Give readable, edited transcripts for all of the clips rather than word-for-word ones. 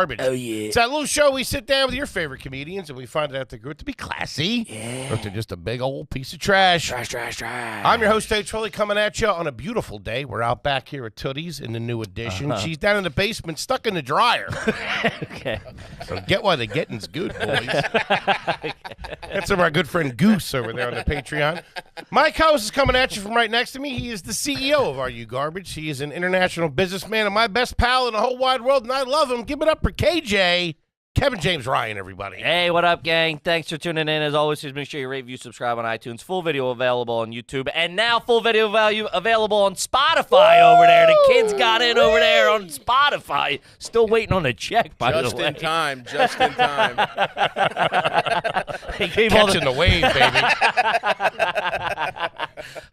Garbage. Oh, yeah. It's that little show we sit down with your favorite comedians and we find out they're good to be classy. Yeah. Or if they're just a big old piece of trash. Trash. I'm your host, 𝙧𝙚 coming at you on a beautiful day. We're out back here at Tootie's in the new edition. She's down in the basement, stuck in the dryer. Okay. So get why the getting's good, boys. That's from our good friend Goose over there on the Patreon. Mike House is coming at you from right next to me. He is the CEO of Are You Garbage. He is an international businessman and my best pal in the whole wide world, and I love him. Give it up for KJ. Kevin James Ryan, everybody. Hey, what up, gang? Thanks for tuning in. As always, please make sure you rate, review, subscribe on iTunes. Full video available on YouTube. And now full video value available on Spotify over there. The kids got in over there on Spotify. Still waiting on a check, by the way. Just in time. Catching the wave, baby.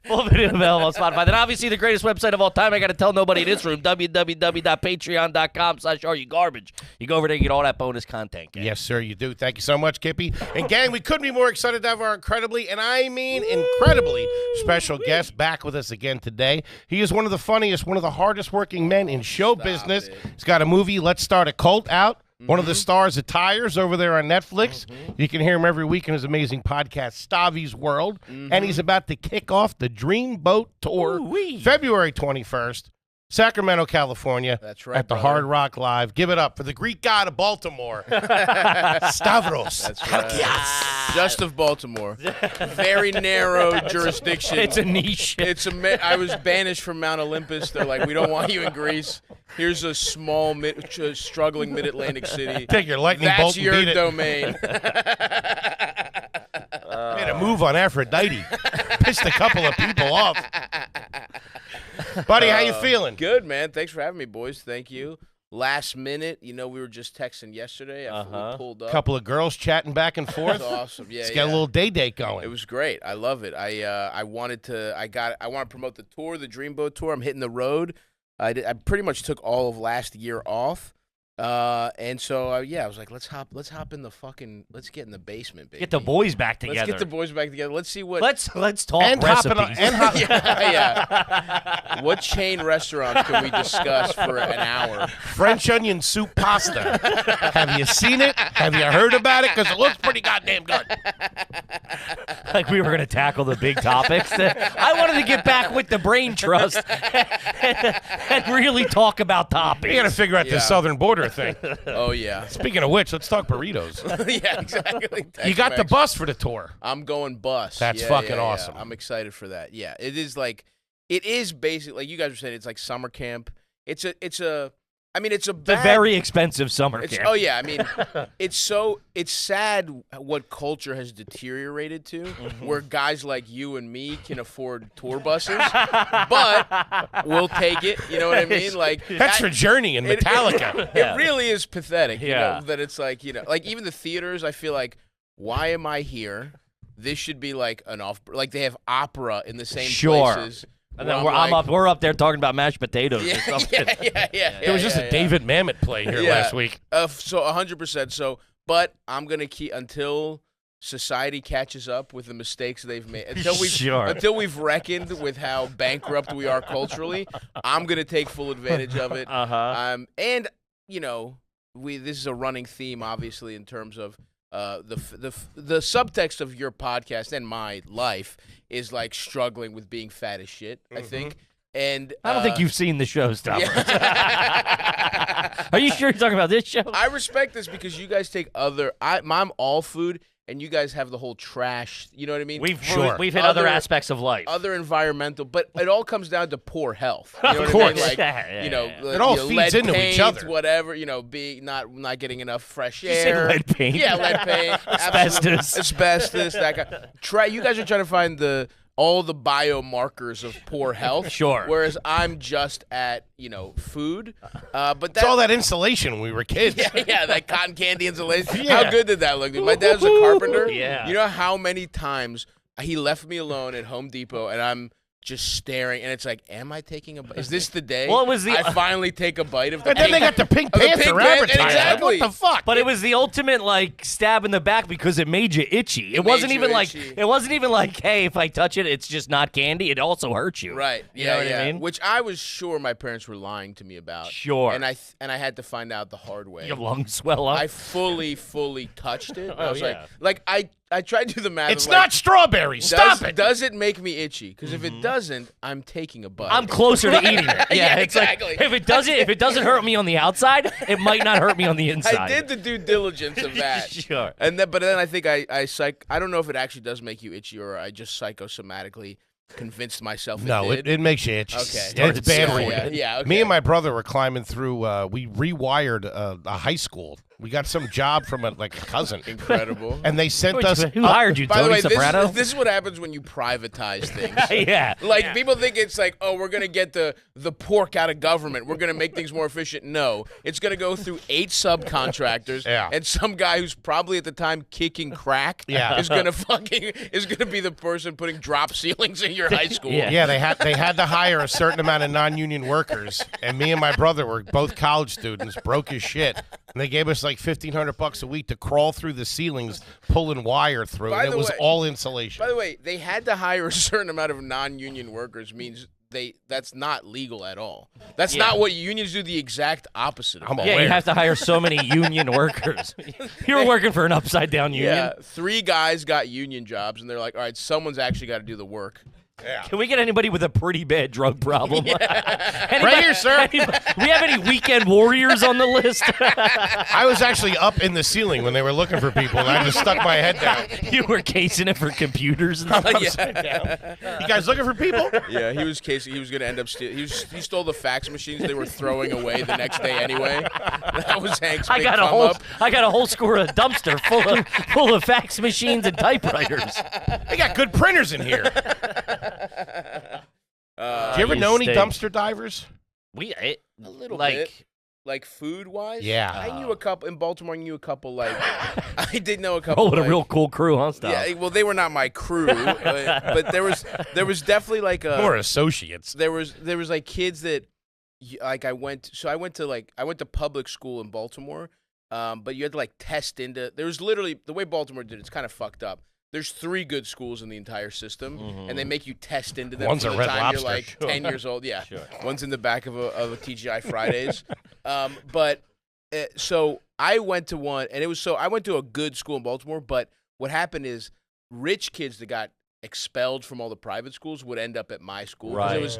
Full video available on Spotify. Then obviously the greatest website of all time. I got to tell nobody in this room, www.patreon.com/areyougarbage. You go over there and get all that bonus content, gang. Yes, sir, you do. Thank you so much, Kippy. And, gang, we couldn't be more excited to have our incredibly, and I mean incredibly, special guest back with us again today. He is one of the funniest, one of the hardest-working men in show business. He's got a movie, Let's Start a Cult, out. One of the stars of Tires over there on Netflix. You can hear him every week in his amazing podcast, Stavros World. And he's about to kick off the Dreamboat Tour February 21st, Sacramento, California. That's right, at the brother. Hard Rock Live. Give it up for the Greek god of Baltimore, Stavros Halkias. Just of Baltimore. Very narrow jurisdiction. It's a niche. I was banished from Mount Olympus. They're like, we don't want you in Greece. Here's a small, struggling mid-Atlantic city. Take your lightning bolt That's and your beat it. domain. Made a move on Aphrodite. Pissed a couple of people off. Buddy, how you feeling? Good, man. Thanks for having me, boys. Thank you. Last minute, we were just texting yesterday after we pulled up. Couple of girls chatting back and forth. That's awesome. Yeah, Let's get a little day date going. It was great. I love it. I want to promote the tour, the Dreamboat Tour. I'm hitting the road. I pretty much took all of last year off. And so I was like, let's hop in the let's get in the basement, baby. Get the boys back together. Let's get the boys back together. Let's see what. Let's talk and recipes. Yeah. What chain restaurants can we discuss for an hour? French onion soup pasta. Have you seen it? Have you heard about it? Because it looks pretty goddamn good. Like we were going to tackle the big topics. I wanted to get back with the brain trust and really talk about topics. You got to figure out this southern border thing. Oh, yeah. Speaking of which, let's talk burritos. Yeah, exactly. You got the bus for the tour. I'm going bus. That's Yeah, fucking yeah, awesome. I'm excited for that. Yeah, it is basically, like you guys were saying, it's like summer camp. It's a very expensive summer camp. Oh yeah, I mean, it's sad what culture has deteriorated to, where guys like you and me can afford tour buses, but we'll take it. You know what I mean? Like That's for Journey and Metallica. It really is pathetic. Yeah. That it's like like even the theaters. I feel like, why am I here? This should be like like they have opera in the same places. And then we're up there talking about mashed potatoes or something. Yeah. There was just a David Mamet play here last week. So 100%. So, but I'm gonna keep until society catches up with the mistakes they've made. Until we've reckoned with how bankrupt we are culturally, I'm gonna take full advantage of it. And this is a running theme, obviously, in terms of the subtext of your podcast and my life is like struggling with being fat as shit, I think. And I don't think you've seen the show, Stavros. Are you sure you're talking about this show? I respect this because you guys take I'm all food, and you guys have the whole trash. You know what I mean? We've hit other aspects of life, other environmental, but it all comes down to poor health. You know Of what course. I mean? Like, it all feeds into paint, each other. Whatever, being not getting enough fresh You said air. lead paint. Yeah, lead paint. Asbestos. That kind. You guys are trying to find all the biomarkers of poor health. Sure. Whereas I'm just at food. But It's all that insulation when we were kids. yeah, that cotton candy insulation. Yeah. How good did that look? My dad's a carpenter. Yeah. You know how many times he left me alone at Home Depot, and I'm just staring, and it's like, am I taking a bite? Is this the day Well, it was I finally take a bite of the And then they got the Pink of the Panther Pink Panther, advertising. exactly. What the fuck? But it was the ultimate like stab in the back because it made you itchy. It wasn't made even you like itchy. it wasn't even like, hey, if I touch it, it's just not candy. It also hurts you. Right. You Yeah, know what yeah. I mean? Which I was sure my parents were lying to me about. Sure. And I had to find out the hard way. Your lungs swell up. I fully touched it. I Oh, was yeah. like I tried to do the math. It's of, not strawberry. Stop it. Does it make me itchy? Because if it doesn't, I'm taking a bite. I'm closer to eating it. Yeah, it's exactly. like if it doesn't hurt me on the outside, it might not hurt me on the inside. I did the due diligence of that. Sure. But then I think I don't know if it actually does make you itchy or I just psychosomatically convinced myself No, it did. it makes you itchy. Okay. And it's bad for Yeah, you. yeah, okay. Me and my brother were climbing through. We rewired a high school. We got some job from a cousin, Incredible. and they sent us. Who hired you, By the Tony way, Soprano? this is what happens when you privatize things. Yeah. Like, people think it's like, oh, we're going to get the pork out of government. We're going to make things more efficient. No. It's going to go through 8 subcontractors. Yeah. And some guy who's probably at the time kicking crack Yeah. is going to be the person putting drop ceilings in your high school. Yeah. Yeah, they had to hire a certain amount of non-union workers, and me and my brother were both college students, broke as shit, and they gave us like $1,500 a week to crawl through the ceilings, pulling wire through, By and it the was way- all insulation. By the way, they had to hire a certain amount of non-union workers means that's not legal at all. That's not what unions do. The exact opposite of I'm that. Yeah, you aware. have to hire so many union workers. You were working for an upside down union. Yeah, 3 guys got union jobs, and they're like, all right, someone's actually got to do the work. Can we get anybody with a pretty bad drug problem? Right here, sir. Do we have any weekend warriors on the list? I was actually up in the ceiling when they were looking for people, and I just stuck my head down. You were casing it for computers and stuff. You guys looking for people? Yeah, he was casing. He was going to end up stealing. He stole the fax machines they were throwing away the next day anyway. That was Hank's I big got a whole score of dumpster full of fax machines and typewriters. They got good printers in here. Do you ever you know any stink. dumpster divers? A little like, bit. Like food-wise? Yeah. I knew a couple. In Baltimore, I knew a couple, like... I did know a couple, Oh, what a like- real cool crew, huh, Stop? Yeah, well, they were not my crew, but there was definitely, like, a... More associates. There was like kids that like I went to public school in Baltimore, but you had to like test into. There was literally the way Baltimore did it's kind of fucked up. There's 3 good schools in the entire system, and they make you test into them. One's from a the Red time Lobster. You're like 10 years old. Yeah, one's in the back of a TGI Fridays. So I went to one, and I went to a good school in Baltimore. But what happened is, rich kids that got expelled from all the private schools would end up at my school. 'Cause Right. It was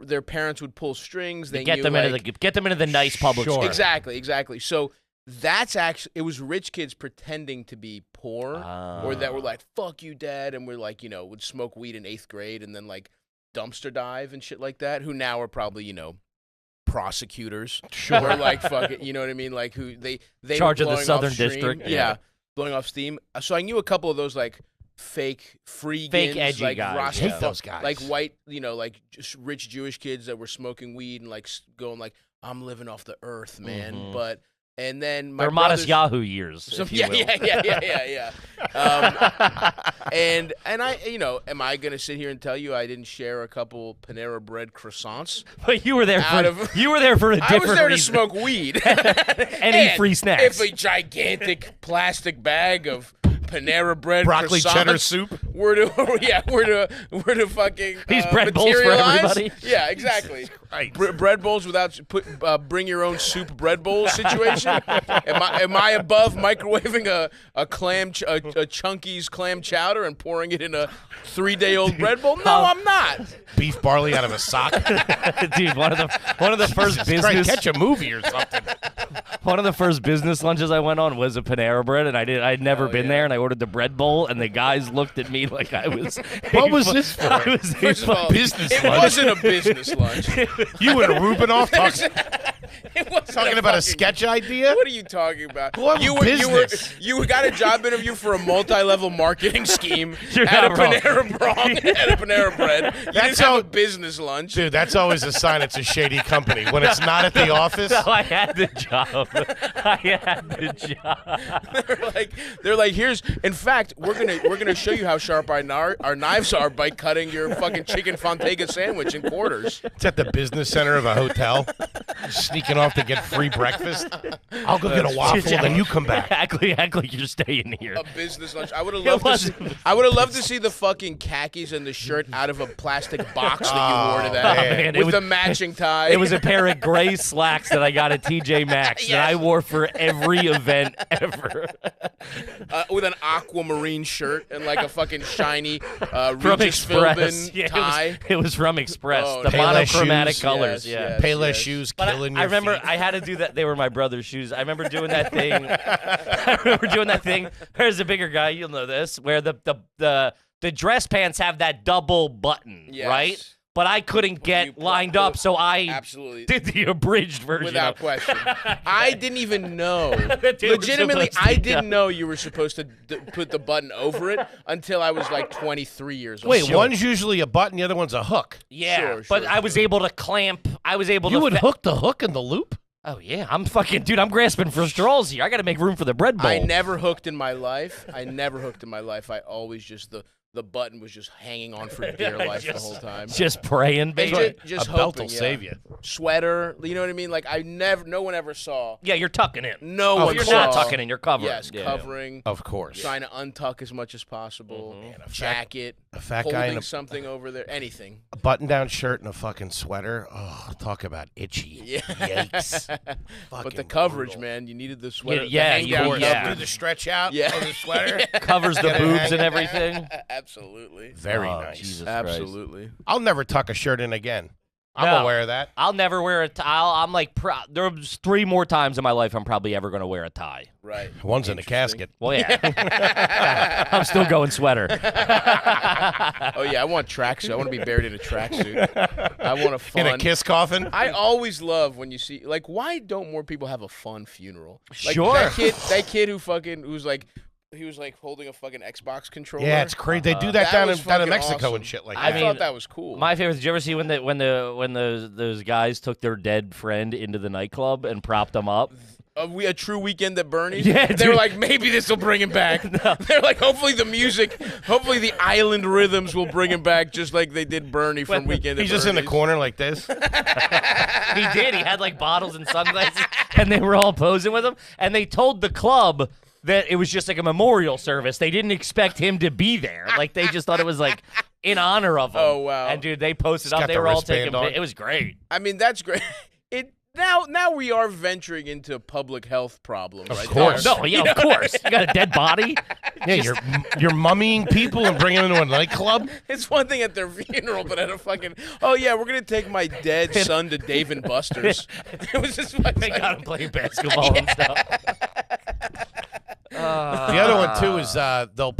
their parents would pull strings. They Get knew, them like, into the nice public Sure. school. Exactly. So that's actually, it was rich kids pretending to be poor, or that were like, fuck you, dad, and we're like, would smoke weed in 8th grade and then like dumpster dive and shit like that, who now are probably, prosecutors. Sure. Or like, fuck it, you know what I mean? Like, who they Charge were of the blowing off Southern steam. District. Yeah, blowing off steam. So I knew a couple of those like fake freegans, edgy like guys, Rasta- yeah. those guys. like white, like just rich Jewish kids that were smoking weed and like going like, I'm living off the earth, man. But and then my They're modest brothers- Yahoo years. So, if you yeah, will. yeah. And I, am I gonna sit here and tell you I didn't share a couple Panera Bread croissants? But you were there Out for of- you were there for a I different was there reason. to smoke weed And eat free snacks. If a gigantic plastic bag of Panera Bread Broccoli croissants cheddar soup. were to fucking These bread bowls for materialize. everybody? Yeah, exactly. Christ. Bread bowls without bring your own soup bread bowl situation. Am I above microwaving a Chunky's clam chowder and pouring it in a 3-day-old bread bowl? No, I'm not. Beef barley out of a sock. Dude, one of the first Just try to business catch a movie or something. one of the first business lunches I went on was a Panera Bread, and I'd never been there, and I ordered the bread bowl, and the guys looked at me like I was. What was this for? I was First of all, business it lunch. wasn't a business lunch. You and Rubinoff talking. It wasn't Talking about a sketch idea? What are you talking about? Well, business. You got a job interview for a multi-level marketing scheme You're at a not wrong. Panera Bread. You didn't have a business lunch. Dude, that's always a sign it's a shady company. When it's not at the office. So I had the job. I had the job. They're like, here's. In fact, we're gonna show you how sharp our knives are by cutting your fucking chicken Fontega sandwich in quarters. It's at the business center of a hotel. Sneaking off to get free breakfast. I'll go get a waffle, then you come back. Act like you're staying here. A business lunch. I would have loved to see the fucking khakis and the shirt out of a plastic box that you wore to that, man. with the matching tie. It was a pair of gray slacks that I got at TJ Maxx that I wore for every event ever. With an aquamarine shirt and like a fucking shiny From Regis Express. Philbin tie. It was from Express. Oh, the Payless monochromatic shoes. colors. Yes, yeah. yes. Payless shoes But killing I your remember feet. I had to do that. They were my brother's shoes. I remember doing that thing. I remember doing that thing. There's a bigger guy. You'll know this, where the dress pants have that double button, Yes. right? But I couldn't get lined up, so I absolutely did the abridged version. without of question. I didn't even know. Dude was Legitimately, supposed to I be didn't done. know you were supposed to put the button over it until I was like 23 years old. Wait, one's usually a button, the other one's a hook. Yeah, Sure, but sure, I was able to clamp. I was able You to. would hook the hook in the loop? Oh yeah, I'm fucking dude. I'm grasping for straws here. I got to make room for the bread bowl. I never hooked in my life. I always just the button was just hanging on for dear life the whole time. Just praying, baby. Just A belt hoping, will yeah. save you. Sweater, you know what I mean? Like no one ever saw. Yeah, you're tucking in. No Oh, one You're saw. not tucking in. You're covering. Yes, Yeah. covering. Of course. Trying to untuck as much as possible. a Jacket. fat guy in holding a something over there. Anything. button-down shirt and a fucking sweater. Oh, talk about itchy. Yeah. Yikes. But the Fucking coverage, brutal. man, you needed the sweater. Yeah, the hang you down wore- Yeah, yeah. do the stretch out Yeah. of the sweater. Covers the Get it boobs hanging. and everything. Absolutely. Very Oh, nice. Jesus Christ. Absolutely. I'll never tuck a shirt in again. I'm No. aware of that. I'll never wear a tie. I'm like, there's 3 more times in my life I'm probably ever going to wear a tie. Right. One's in a Interesting. casket. Well, yeah. I'm still going sweater. Oh yeah, I want tracksuit. I want to be buried in a tracksuit. I want a fun. In a kiss coffin. I always love when you see like, why don't more people have a fun funeral? Like, Sure. That kid who was like holding a fucking Xbox controller. Yeah, it's crazy. They do that, That down was in fucking Mexico awesome. and shit like I that. thought that was cool. My favorite. Did you ever see when those guys took their dead friend into the nightclub and propped him up? A true weekend at Bernie's. Yeah, they were dude. like, maybe this will bring him back. They're like, hopefully the island rhythms will bring him back, just like they did Bernie from Weekend at He's just in the Bernie's. corner like this. He did. He had like bottles and sunglasses, and they were all posing with him. And they told the club that it was just like a memorial service. They didn't expect him to be there. Like they just thought it was like in honor of him. Oh, wow. And dude, they posted He's up. got They the were all wristband taking. on. It was great. I mean, that's great. Now we are venturing into public health problems. Of right course. there. No, yeah, of course. You got a dead body. Yeah, you're mummying people and bringing them into a nightclub. It's one thing at their funeral, but at a fucking we're gonna take my dead son to Dave and Buster's. It was just like, They got him playing basketball and stuff. The other one too is they'll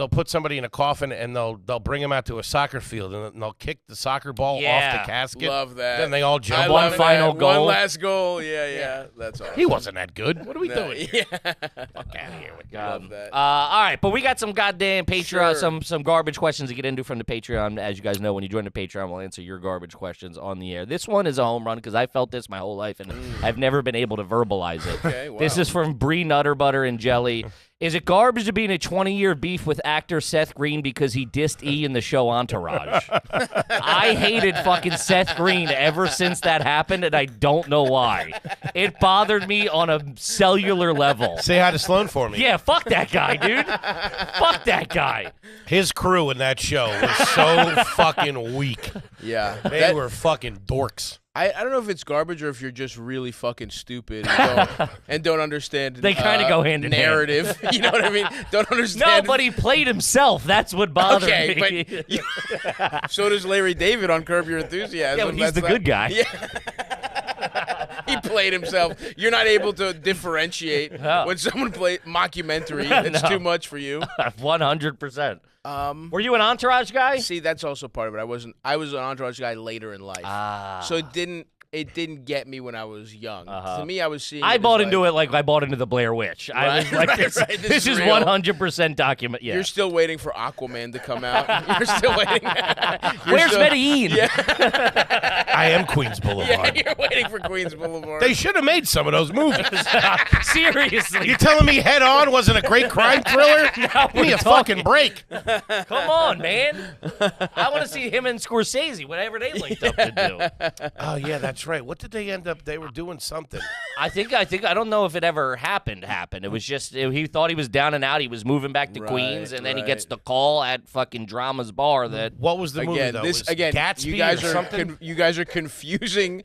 put somebody in a coffin and they'll bring him out to a soccer field and they'll kick the soccer ball off Yeah. the casket. Love that. Then they all I jump. One love final that. goal. One last goal. Yeah. That's awesome. He wasn't that good. What are we No, doing? Yeah. Fuck out of here with Love that. All right, but we got some goddamn Patreon, Sure. some garbage questions to get into from the Patreon. As you guys know, when you join the Patreon, we'll answer your garbage questions on the air. This one is a home run because I felt this my whole life, and I've never been able to verbalize it. Okay, wow. This is from Brie Nutter Butter and Jelly. Is it garbage to be in a 20-year beef with actor Seth Green because he dissed E in the show Entourage? I hated fucking Seth Green ever since that happened, and I don't know why. It bothered me on a cellular level. Say hi to Sloan for me. Yeah, fuck that guy, dude. Fuck that guy. His crew in that show was so fucking weak. Yeah. They were fucking dorks. I don't know if it's garbage or if you're just really fucking stupid and don't understand. They kinda go hand in hand. narrative. You know what I mean? Don't No, understand. but he played himself. That's what bothered okay, me. but so does Larry David on Curb Your Enthusiasm. Yeah, but he's That's the not- good guy. Yeah. He played himself. You're not able to differentiate No. when someone plays mockumentary. It's No. too much for you. 100%. Were you an Entourage guy? See, that's also part of it. I was an Entourage guy later in life. So it didn't it didn't get me when I was young. To me, I was seeing. I bought into it like I bought into the Blair Witch. I was like, this is 100% document. Yeah. You're still waiting for Aquaman to come out. You're still waiting. Where's Medellin? Yeah. I am Queens Boulevard. Yeah, you're waiting for Queens Boulevard. They should have made some of those movies. Seriously. You telling me Head On wasn't a great crime thriller? Give me a fucking break. Come on, man. I want to see him and Scorsese, whatever they linked up to do. Oh, yeah, that's right. What did they end up? They were doing something. I don't know if it ever happened. It was just, he thought he was down and out. He was moving back to Queens, and then he gets the call at fucking Drama's bar that. What was the movie, though? Gatsby you guys are confusing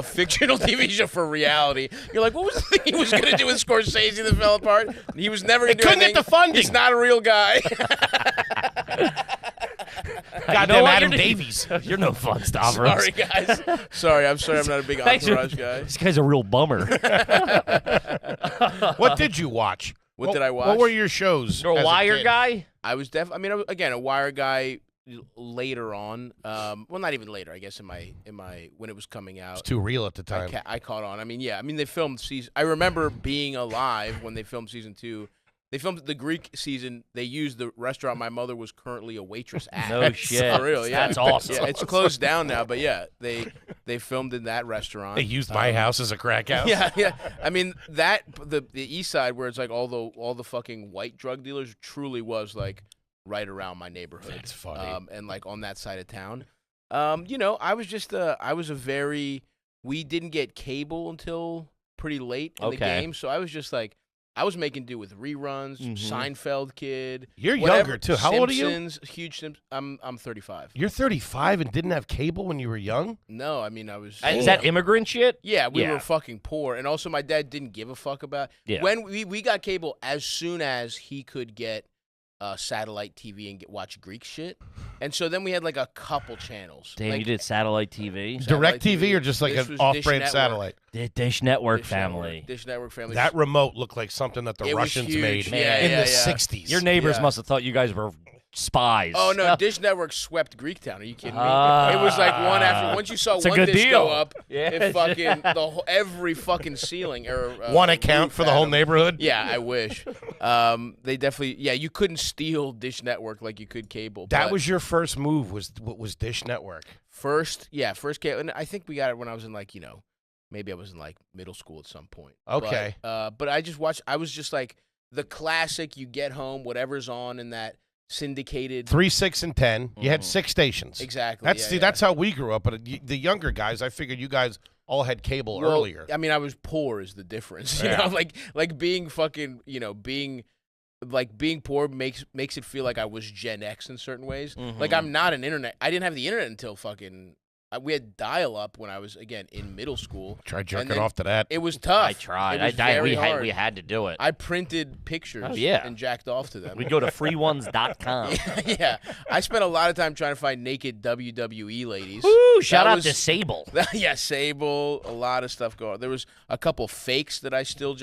fictional TV show for reality. You're like, what was the thing he was going to do with Scorsese that fell apart? He was never going to do couldn't anything. get the funding. He's not a real guy. Goddamn Adam Davies. You're no fun, Stavros. Sorry, guys. I'm sorry I'm not a big Entourage guy. This guy's a real bummer. What did you watch? What did I watch? What were your shows? You're a Wire guy? I was again, a Wire guy later on. Well, not even later, I guess, in my when it was coming out. It's too real at the time. I caught on. They filmed season. I remember being alive when they filmed season 2. They filmed the Greek season. They used the restaurant my mother was currently a waitress at. No shit. For real, yeah. That's awesome. Yeah, it's closed down now, but yeah, they filmed in that restaurant. They used my house as a crack house. Yeah. The East Side, where it's like all the fucking white drug dealers, truly was like right around my neighborhood. That's funny. And like on that side of town. We didn't get cable until pretty late in the game, so I was just like. I was making do with reruns, Seinfeld kid. You're younger too. How old are you? Huge Simpsons. I'm 35. You're 35 and didn't have cable when you were young? No, I was. Is that immigrant shit? Yeah, we were fucking poor, and also my dad didn't give a fuck about. Yeah. When we got cable as soon as he could get satellite TV and watch Greek shit, and so then we had like a couple channels. Damn, you did satellite TV? Direct TV or just like an off-brand satellite? Dish Network family. Dish Network family. That remote looked like something that the Russians made in the 60s. Your neighbors must have thought you guys were spies. Oh, no, Dish Network swept Greektown. Are you kidding me? It was like one after. Once you saw one dish go up, it fucking every fucking ceiling. One account for the whole neighborhood? Yeah, I wish. They definitely, you couldn't steal Dish Network like you could cable. That was your first move, was Dish Network? First cable. And I think we got it when I was in like, maybe I was in like middle school at some point. Okay. But I just watched, I was just like the classic, you get home, whatever's on in that syndicated 3, 6, and 10. You had 6 stations. Exactly. That's how we grew up. But the younger guys, I figured you guys all had cable earlier. I was poor is the difference. You know, like being fucking, being poor makes it feel like I was Gen X in certain ways. Like I'm not an internet. I didn't have the internet until fucking. We had dial-up when I was, again, in middle school. Tried jerking off to that. It was tough. I tried. Hard. We had to do it. I printed pictures and jacked off to them. We'd go to freeones.com. Yeah. I spent a lot of time trying to find naked WWE ladies. Woo! Shout out to Sable. Yeah, Sable. A lot of stuff going on. There was a couple fakes that I still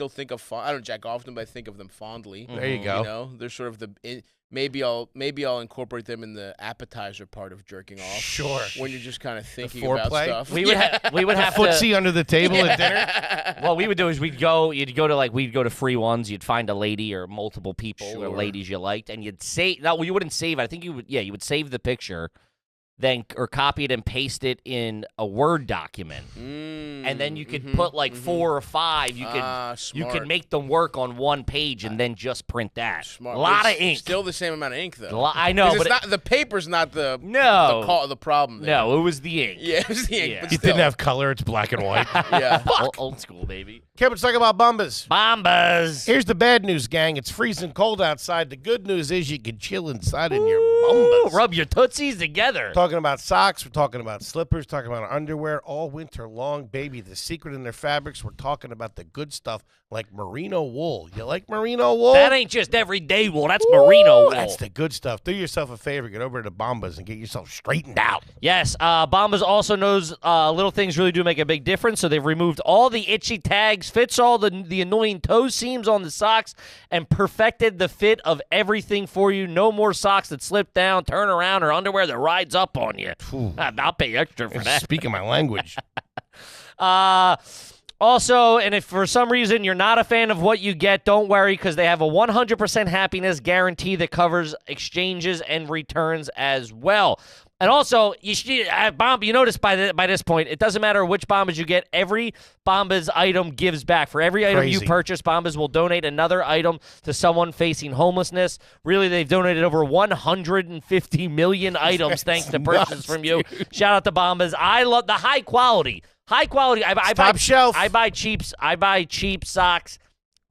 think of. I don't jack off them, but I think of them fondly. There you go. They're sort of the... Maybe I'll incorporate them in the appetizer part of jerking off. Sure. When you're just kind of thinking about stuff. We would have footsie under the table at dinner. What we would do is we'd go to free ones. You'd find a lady or multiple people or ladies you liked, and you'd save. No, you wouldn't save it. I think you would save the picture, then or copy it and paste it in a Word document, and then you could put like 4 or 5. You could make them work on one page and then just print that. Smart. A lot of ink. Still the same amount of ink though. I know, but the paper's not the problem. There. No, it was the ink. Yeah, it was the ink. Yeah. But You didn't have color; it's black and white. Yeah, old school, baby. Okay, let's talk about Bombas. Bombas. Here's the bad news, gang. It's freezing cold outside. The good news is you can chill inside in your Bombas. Rub your tootsies together. Talking about socks, we're talking about slippers, talking about underwear all winter long, baby. The secret in their fabrics, we're talking about the good stuff like merino wool. You like merino wool? That ain't just everyday wool. That's merino wool. That's the good stuff. Do yourself a favor. Get over to Bombas and get yourself straightened out. Yes, Bombas also knows little things really do make a big difference, so they've removed all the itchy tags, fits all the annoying toe seams on the socks, and perfected the fit of everything for you. No more socks that slip down, turn around, or underwear that rides up on you. I'll pay extra for that. Speaking my language. Also, and if for some reason you're not a fan of what you get, don't worry because they have a 100% happiness guarantee that covers exchanges and returns as well. And also, you notice by this point, it doesn't matter which Bombas you get. Every Bombas item gives back. For every item you purchase, Bombas will donate another item to someone facing homelessness. Really, they've donated over 150 million items thanks to purchases from you. Shout out to Bombas. I love the high quality. High quality. Top shelf. I buy cheap socks.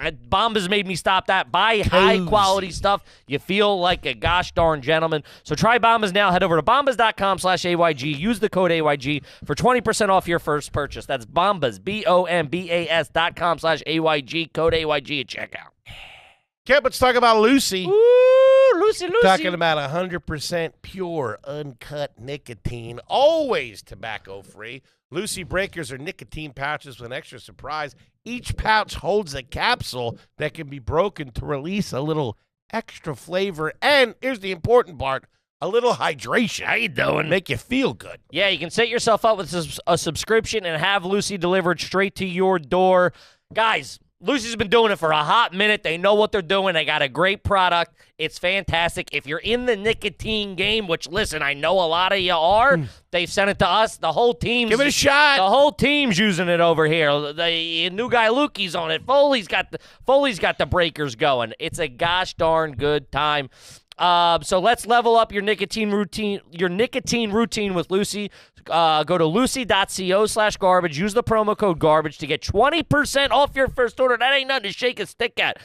Bombas made me stop that. Buy high-quality stuff. You feel like a gosh darn gentleman. So try Bombas now. Head over to bombas.com/AYG. Use the code AYG for 20% off your first purchase. That's Bombas, BOMBAS.com/AYG. Code AYG at checkout. Okay, let's talk about Lucy. Ooh, Lucy. Talking about 100% pure, uncut nicotine, always tobacco-free. Lucy Breakers are nicotine pouches with an extra surprise. Each pouch holds a capsule that can be broken to release a little extra flavor. And here's the important part, a little hydration. How you doing? Make you feel good. Yeah, you can set yourself up with a subscription and have Lucy delivered straight to your door. Guys, Lucy's been doing it for a hot minute. They know what they're doing. They got a great product. It's fantastic. If you're in the nicotine game, which, listen, I know a lot of you are, they've sent it to us. The whole team's... Give it a shot. The whole team's using it over here. The new guy, Lukey's on it. Foley's got the breakers going. It's a gosh darn good time. So let's level up your nicotine routine with Lucy. Go to lucy.co/garbage. Use the promo code garbage to get 20% off your first order. That ain't nothing to shake a stick at.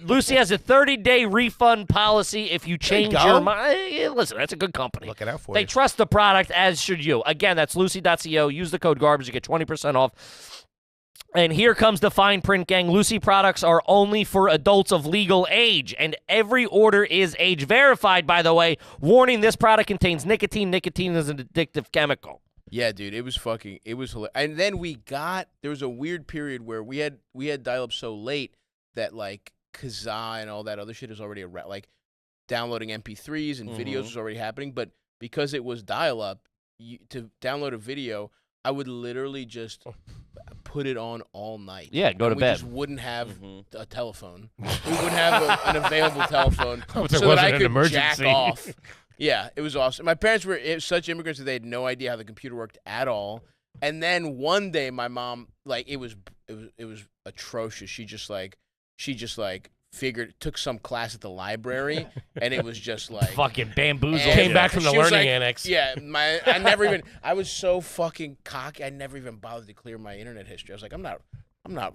Lucy has a 30-day refund policy if you change your mind. Listen, that's a good company. Looking out for They you. trust the product, as should you. Again, that's lucy.co. Use the code garbage to get 20% off. And here comes the fine print, gang. Lucy products are only for adults of legal age, and every order is age verified, by the way. Warning, this product contains nicotine. Nicotine is an addictive chemical. Yeah, dude, it was hilarious. And then there was a weird period where we had dial-up so late that, like, Kazaa and all that other shit is already like, downloading MP3s and videos was already happening. But because it was dial-up, to download a video, I would literally just put it on all night. Yeah, go to bed. We just wouldn't have a telephone. We wouldn't have an available telephone There so that wasn't I an could emergency. jack off. Yeah, it was awesome. My parents were such immigrants that they had no idea how the computer worked at all. And then one day, my mom, like, it was atrocious. She just took some class at the library, and it was just like fucking bamboozled. Came back from the She was learning like, annex. Yeah, I was so fucking cocky. I never even bothered to clear my internet history. I was like, I'm not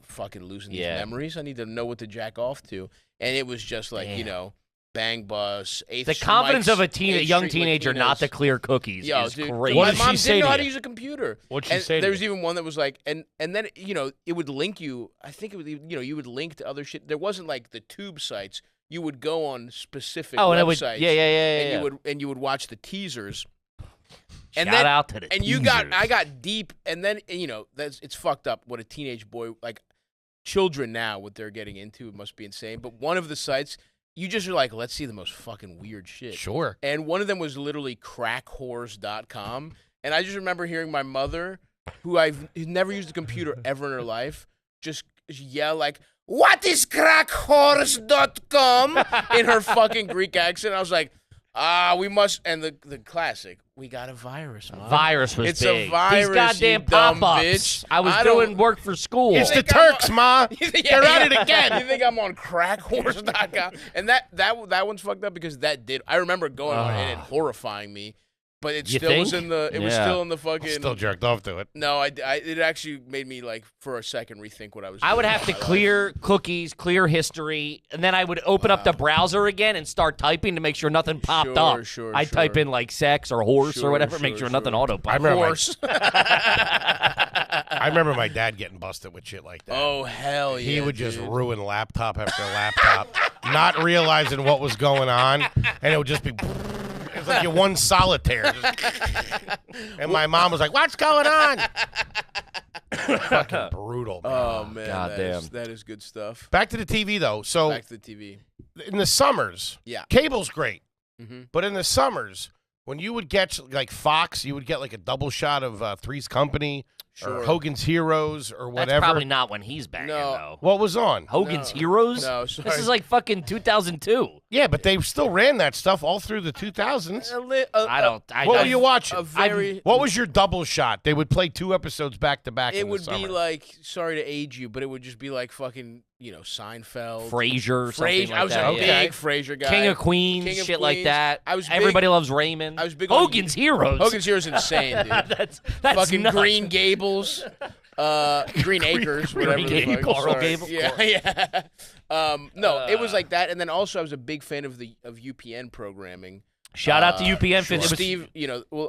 fucking losing these memories. I need to know what to jack off to. And it was just like, Bang Bus, the confidence of a young teenager not to clear cookies is dude, crazy. What my did mom she say didn't know to how you? to use a computer. What'd she say to There was you? even one that was like, and then it would link you. I think it would, you would link to other shit. There wasn't like the tube sites. You would go on specific websites. And you would watch the teasers. Shout out to the and teasers. I got deep, and then it's fucked up what a teenage boy, like, children now, what they're getting into, it must be insane. But one of the sites, you just are like, let's see the most fucking weird shit. Sure. And one of them was literally crackhorse.com. And I just remember hearing my mother, who I've never used a computer ever in her life, just yell like, "What is crackhorse.com?" in her fucking Greek accent. I was like, we must, and the classic, we got a virus, Mom. Virus was It's big. a virus, These goddamn you dumb pop-ups. bitch. I was doing work for school. It's the think I'm Turks, Ma. They're at it again. You think I'm on crackhorse.com? And that one's fucked up because I remember going on it and horrifying me. But it You still was think? in the. It was still in the fucking. Still jerked off to it. No, it actually made me, like, for a second rethink what I was doing. I would have to clear cookies, clear history, and then I would open up the browser again and start typing to make sure nothing popped up. I'd type in, like, sex or horse or whatever, make sure nothing auto-popped. I remember my dad getting busted with shit like that. Oh, hell yeah. He would just ruin laptop after laptop, not realizing what was going on, and it would just be... It's like you won solitaire. And my mom was like, "What's going on?" Fucking brutal. Man. Oh, man. Goddamn. That is good stuff. Back to the TV, though. So Back to the TV. in the summers, Yeah. cable's great. Mm-hmm. But in the summers, when you would get, like, Fox, you would get, like, a double shot of Three's Company. Sure. Hogan's Heroes or That's whatever. probably not when he's banging, No. though. What was on? Hogan's No. Heroes? No, This sorry. is like fucking 2002. Yeah, but they still ran that stuff all through the 2000s. What were you watching? A very. What was your double shot? They would play 2 episodes back to back. It in the would be summer. like, sorry to age you, but it would just be like fucking, Seinfeld. Frasier, something like I was that. a yeah. big Frasier guy. King of Queens, King of shit like Queens. that. I was big- Everybody loves Raymond. I was big on- Hogan's Heroes. Hogan's Heroes is insane, dude. that's fucking nuts. Green Gables, Green Acres, Green whatever. the Gables, fuck. Coral Sorry. Gables. Yeah. No, it was like that, and then also I was a big fan of UPN programming. Shout out to UPN. Sure. It was- Steve,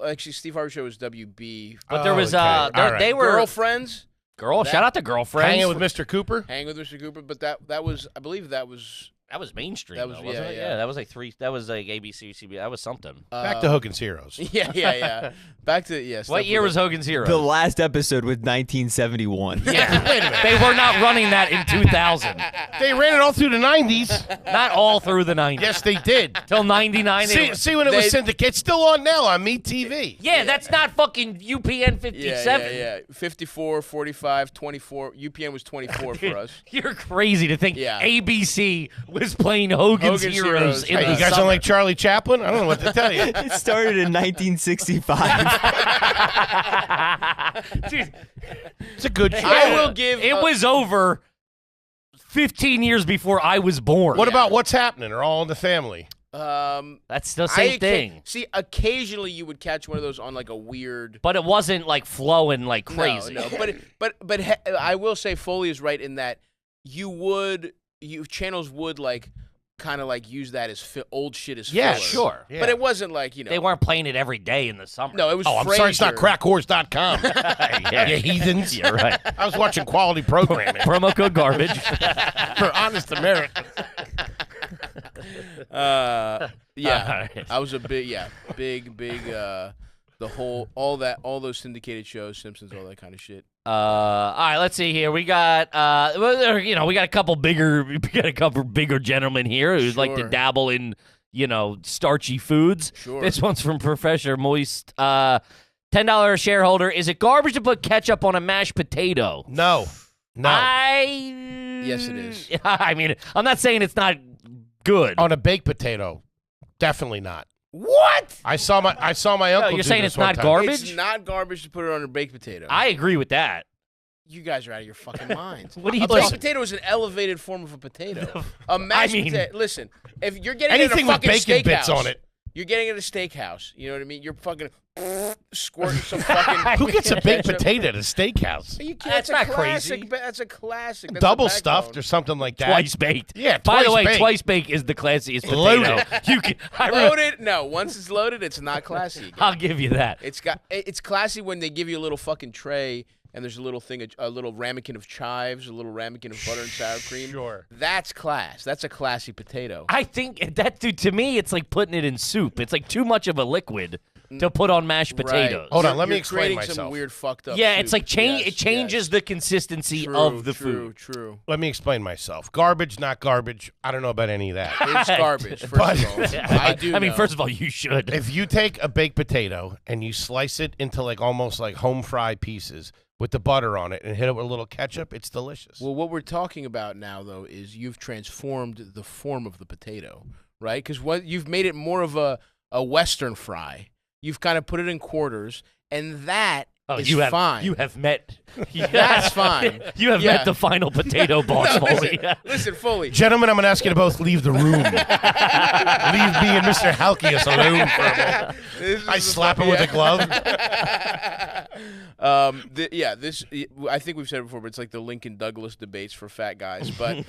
actually, Steve Harvey Show was WB. but there was Okay. All right. they were Girlfriends, shout out to Girlfriends. Hanging with Mr. Cooper. Hang with Mr. Cooper, but that was, I believe that was. That was mainstream. That was- though, wasn't yeah, it? yeah. That was like That was like ABC, CBS. That was something. Back to Hogan's Heroes. Yeah. Back to What year was Hogan's Heroes? The last episode was 1971. Yeah, wait a minute. They were not running that in 2000. They ran it all through the 90s. Not all through the 90s. Yes, they did. Till 99. See when it was They- syndicated. It's still on now on Me TV. Yeah, that's not fucking UPN 57. Yeah. 54, 45, 24. UPN was 24 for us. You're crazy to think Yeah. ABC was playing Hogan's Hogan's Heroes Heroes. in Hey, the you guys summer. don't like Charlie Chaplin? I don't know what to tell you. It started in 1965. Dude, It's a good show. I will give. it was over 15 years before I was born. What about What's Happening? Are all in the family? That's the same thing. See, occasionally you would catch one of those on like a weird. But it wasn't like flowing like crazy. No, but I will say Foley is right in that channels would like kind of like use that as old shit as Yeah, filler. sure. Yeah. But it wasn't like They weren't playing it every day in the summer. No, it was. Oh, I'm sorry, it's not Frasier. crackhorse.com. Yeah. You heathens. You're right. I was watching quality programming Promo code garbage. for honest Americans. Yeah, Alright. I was a big all those syndicated shows, Simpsons, all that kind of shit. All right, let's see here. We got we got a couple bigger gentlemen here who like to Sure. dabble in, starchy foods. Sure. This one's from Professor Moist. $10 shareholder. Is it garbage to put ketchup on a mashed potato? No. Yes, it is. I mean, I'm not saying it's not good. On a baked potato, definitely not. What? I saw my uncle. you're do saying this it's one not time. garbage? It's not garbage to put it on a baked potato. I agree with that. You guys are out of your fucking minds. What are you A baked talking- potato is an elevated form of a potato. A mashed mean- potato. Listen, if you're getting Anything it at a with fucking bacon bits steakhouse, on it. You're getting it at a steakhouse. You know what I mean? You're fucking squirting some fucking. Who gets a baked ketchup. potato at a steakhouse? You can't. That's That's a not classic. crazy. That's a classic. That's Double the stuffed backbone. or something like that. Twice baked. Yeah, By the twice way, baked. twice baked is the classiest potato. Loaded. You can, I remember- Loaded? No. Once it's loaded, it's not classy again. I'll give you that. It's classy when they give you a little fucking tray and there's a little thing, a little ramekin of chives, a little ramekin of butter and sour cream. Sure. That's class. That's a classy potato. I think that, dude, to me, it's like putting it in soup. It's like too much of a liquid to put on mashed potatoes. Hold on, You're- let me you're explain creating myself. Some weird fucked up. Yeah, soup. it's like Yes, it changes yes. the consistency True, of the true, food. True. Let me explain myself. Garbage, not garbage. I don't know about any of that. It's garbage. First But- of all, I do. I mean, know. first of all, you should. If you take a baked potato and you slice it into like almost like home fry pieces with the butter on it and hit it with a little ketchup, it's delicious. Well, what we're talking about now, though, is you've transformed the form of the potato, right? Because you've made it more of a Western fry. You've kind of put it in quarters, and that is fine. You have met. That's fine. You have Yeah. met the final potato boss, No, Foley. listen, Foley. Gentlemen, I'm going to ask you to both leave the room. Leave me and Mr. Halkias alone for a minute. This is I the slap him fucking- with a glove. This. I think we've said it before, but it's like the Lincoln Douglas debates for fat guys. But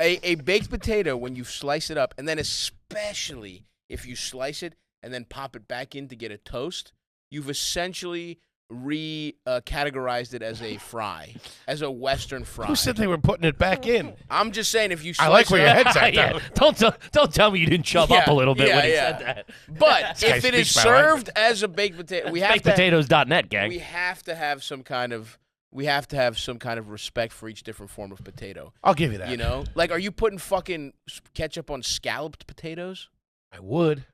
a baked potato, when you slice it up, and then especially if you slice it and then pop it back in to get a toast, you've essentially categorized it as a fry, as a Western fry. Who said they were putting it back in? I'm just saying, if you slice I like where it your up, head's at, Yeah, though. don't tell me you didn't chub up a little bit when he yeah. said that. But guy if it is speaks my language. served as a baked potato, we have to BakedPotatoes.net, gang. we have to have some kind of respect for each different form of potato. I'll give you that. You know, like, are you putting fucking ketchup on scalloped potatoes? I would.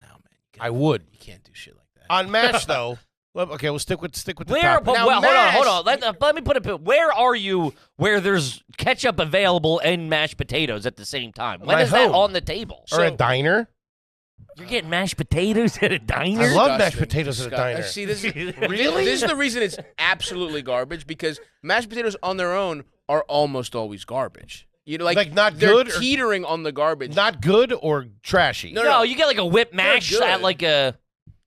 No, man. I would. You can't do shit like that. On mash, though, Well, okay, we'll stick with the Where? top. But Now, hold on. Let me put it. Where are you? Where there's ketchup available and mashed potatoes at the same time? When My is that home. on the table? Or a diner. You're getting mashed potatoes at a diner? I love mashed Disgusting. potatoes at a diner. See, this is Really? This is the reason it's absolutely garbage, because mashed potatoes on their own are almost always garbage. You know, like not they're good or- teetering on the garbage. Not good or trashy. No, you get like a whip mash good. at like a.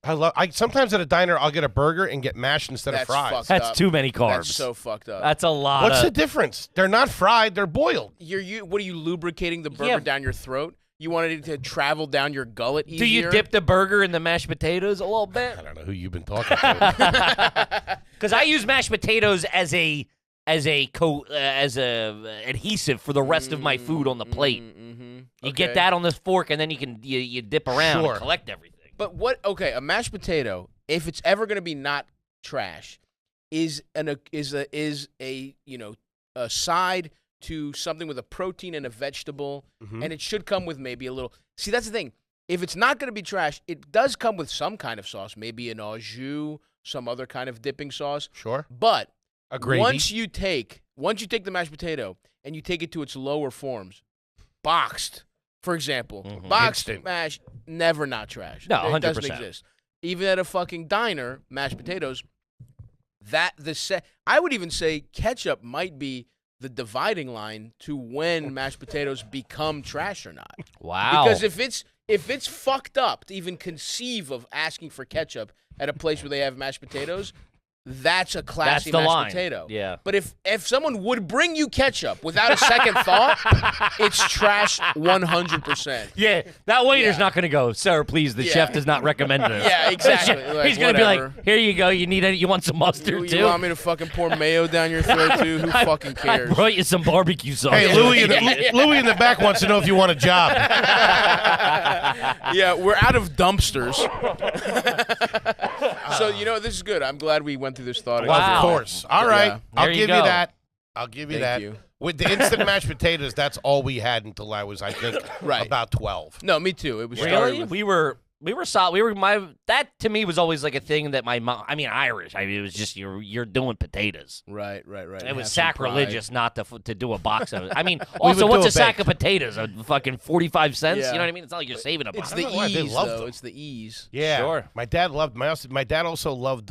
I sometimes at a diner I'll get a burger and get mashed instead That's of fries. fucked That's up. too many carbs. That's so fucked up. That's a lot. What's of, the difference? They're not fried. They're boiled. What are you lubricating the burger Yeah. down your throat? You wanted it to travel down your gullet easier? Do you dip the burger in the mashed potatoes a little bit? I don't know who you've been talking to. Because I use mashed potatoes as a adhesive for the rest of my food on the plate. You get that on this fork, and then you dip around Sure. and collect everything. But what? Okay, a mashed potato, if it's ever going to be not trash, is a side to something with a protein and a vegetable, and it should come with maybe a little. See, that's the thing. If it's not going to be trash, it does come with some kind of sauce, maybe an au jus, some other kind of dipping sauce. Sure. But A gravy. once you take the mashed potato and you take it to its lower forms, boxed, for example, boxed Instant. mash, never not trash. No, It doesn't 100%. exist. Even at a fucking diner, mashed potatoes. I would even say ketchup might be the dividing line to when mashed potatoes become trash or not. Wow. Because if it's fucked up to even conceive of asking for ketchup at a place where they have mashed potatoes, that's a classy That's the mashed line. potato. Yeah. But if someone would bring you ketchup without a second thought, it's trash 100%. Yeah, that waiter's Yeah. not going to go, sir, please, the Yeah. chef does not recommend this. Yeah, exactly. Like, He's going to be whatever. like, here you go, you want some mustard, You too? want me to fucking pour mayo down your throat too? Who fucking cares? I brought you some barbecue sauce. Hey, Louis in the back wants to know if you want a job. Yeah, we're out of dumpsters. So this is good. I'm glad we went through this thought. Wow. Of course. All right. Yeah. I'll There you give go. you that. I'll give you Thank that. you. With the instant mashed potatoes, that's all we had until I was, I think, Right. about 12. No, me too. It was Really? started with- We were solid. That to me was always like a thing that my mom, Irish. It was just you're doing potatoes. Right. It was Have some sacrilegious not to do a box of it. would Also, do what's a a sack baked. of potatoes? A fucking 45 cents? Yeah. You know what I mean? It's not like you're saving a It's box. the know why they ease, loved though. them. It's the ease. Yeah. Sure. My dad also loved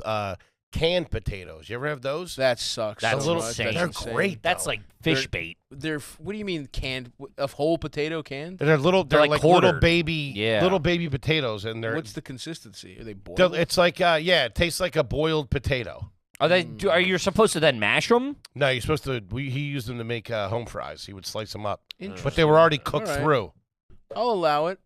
canned potatoes. You ever have those? That sucks. That's so insane. much. They're That's insane. great. That's though. like fish bait. They're. What do you mean canned? A whole potato canned? They're little. They're like like little quartered. baby. Yeah. Little baby potatoes, and they're. What's the consistency? Are they boiled? It's like it tastes like a boiled potato. Are you supposed to then mash them? No, you're supposed to. He used them to make home fries. He would slice them up, but Interesting. they were already cooked All right. through. I'll allow it.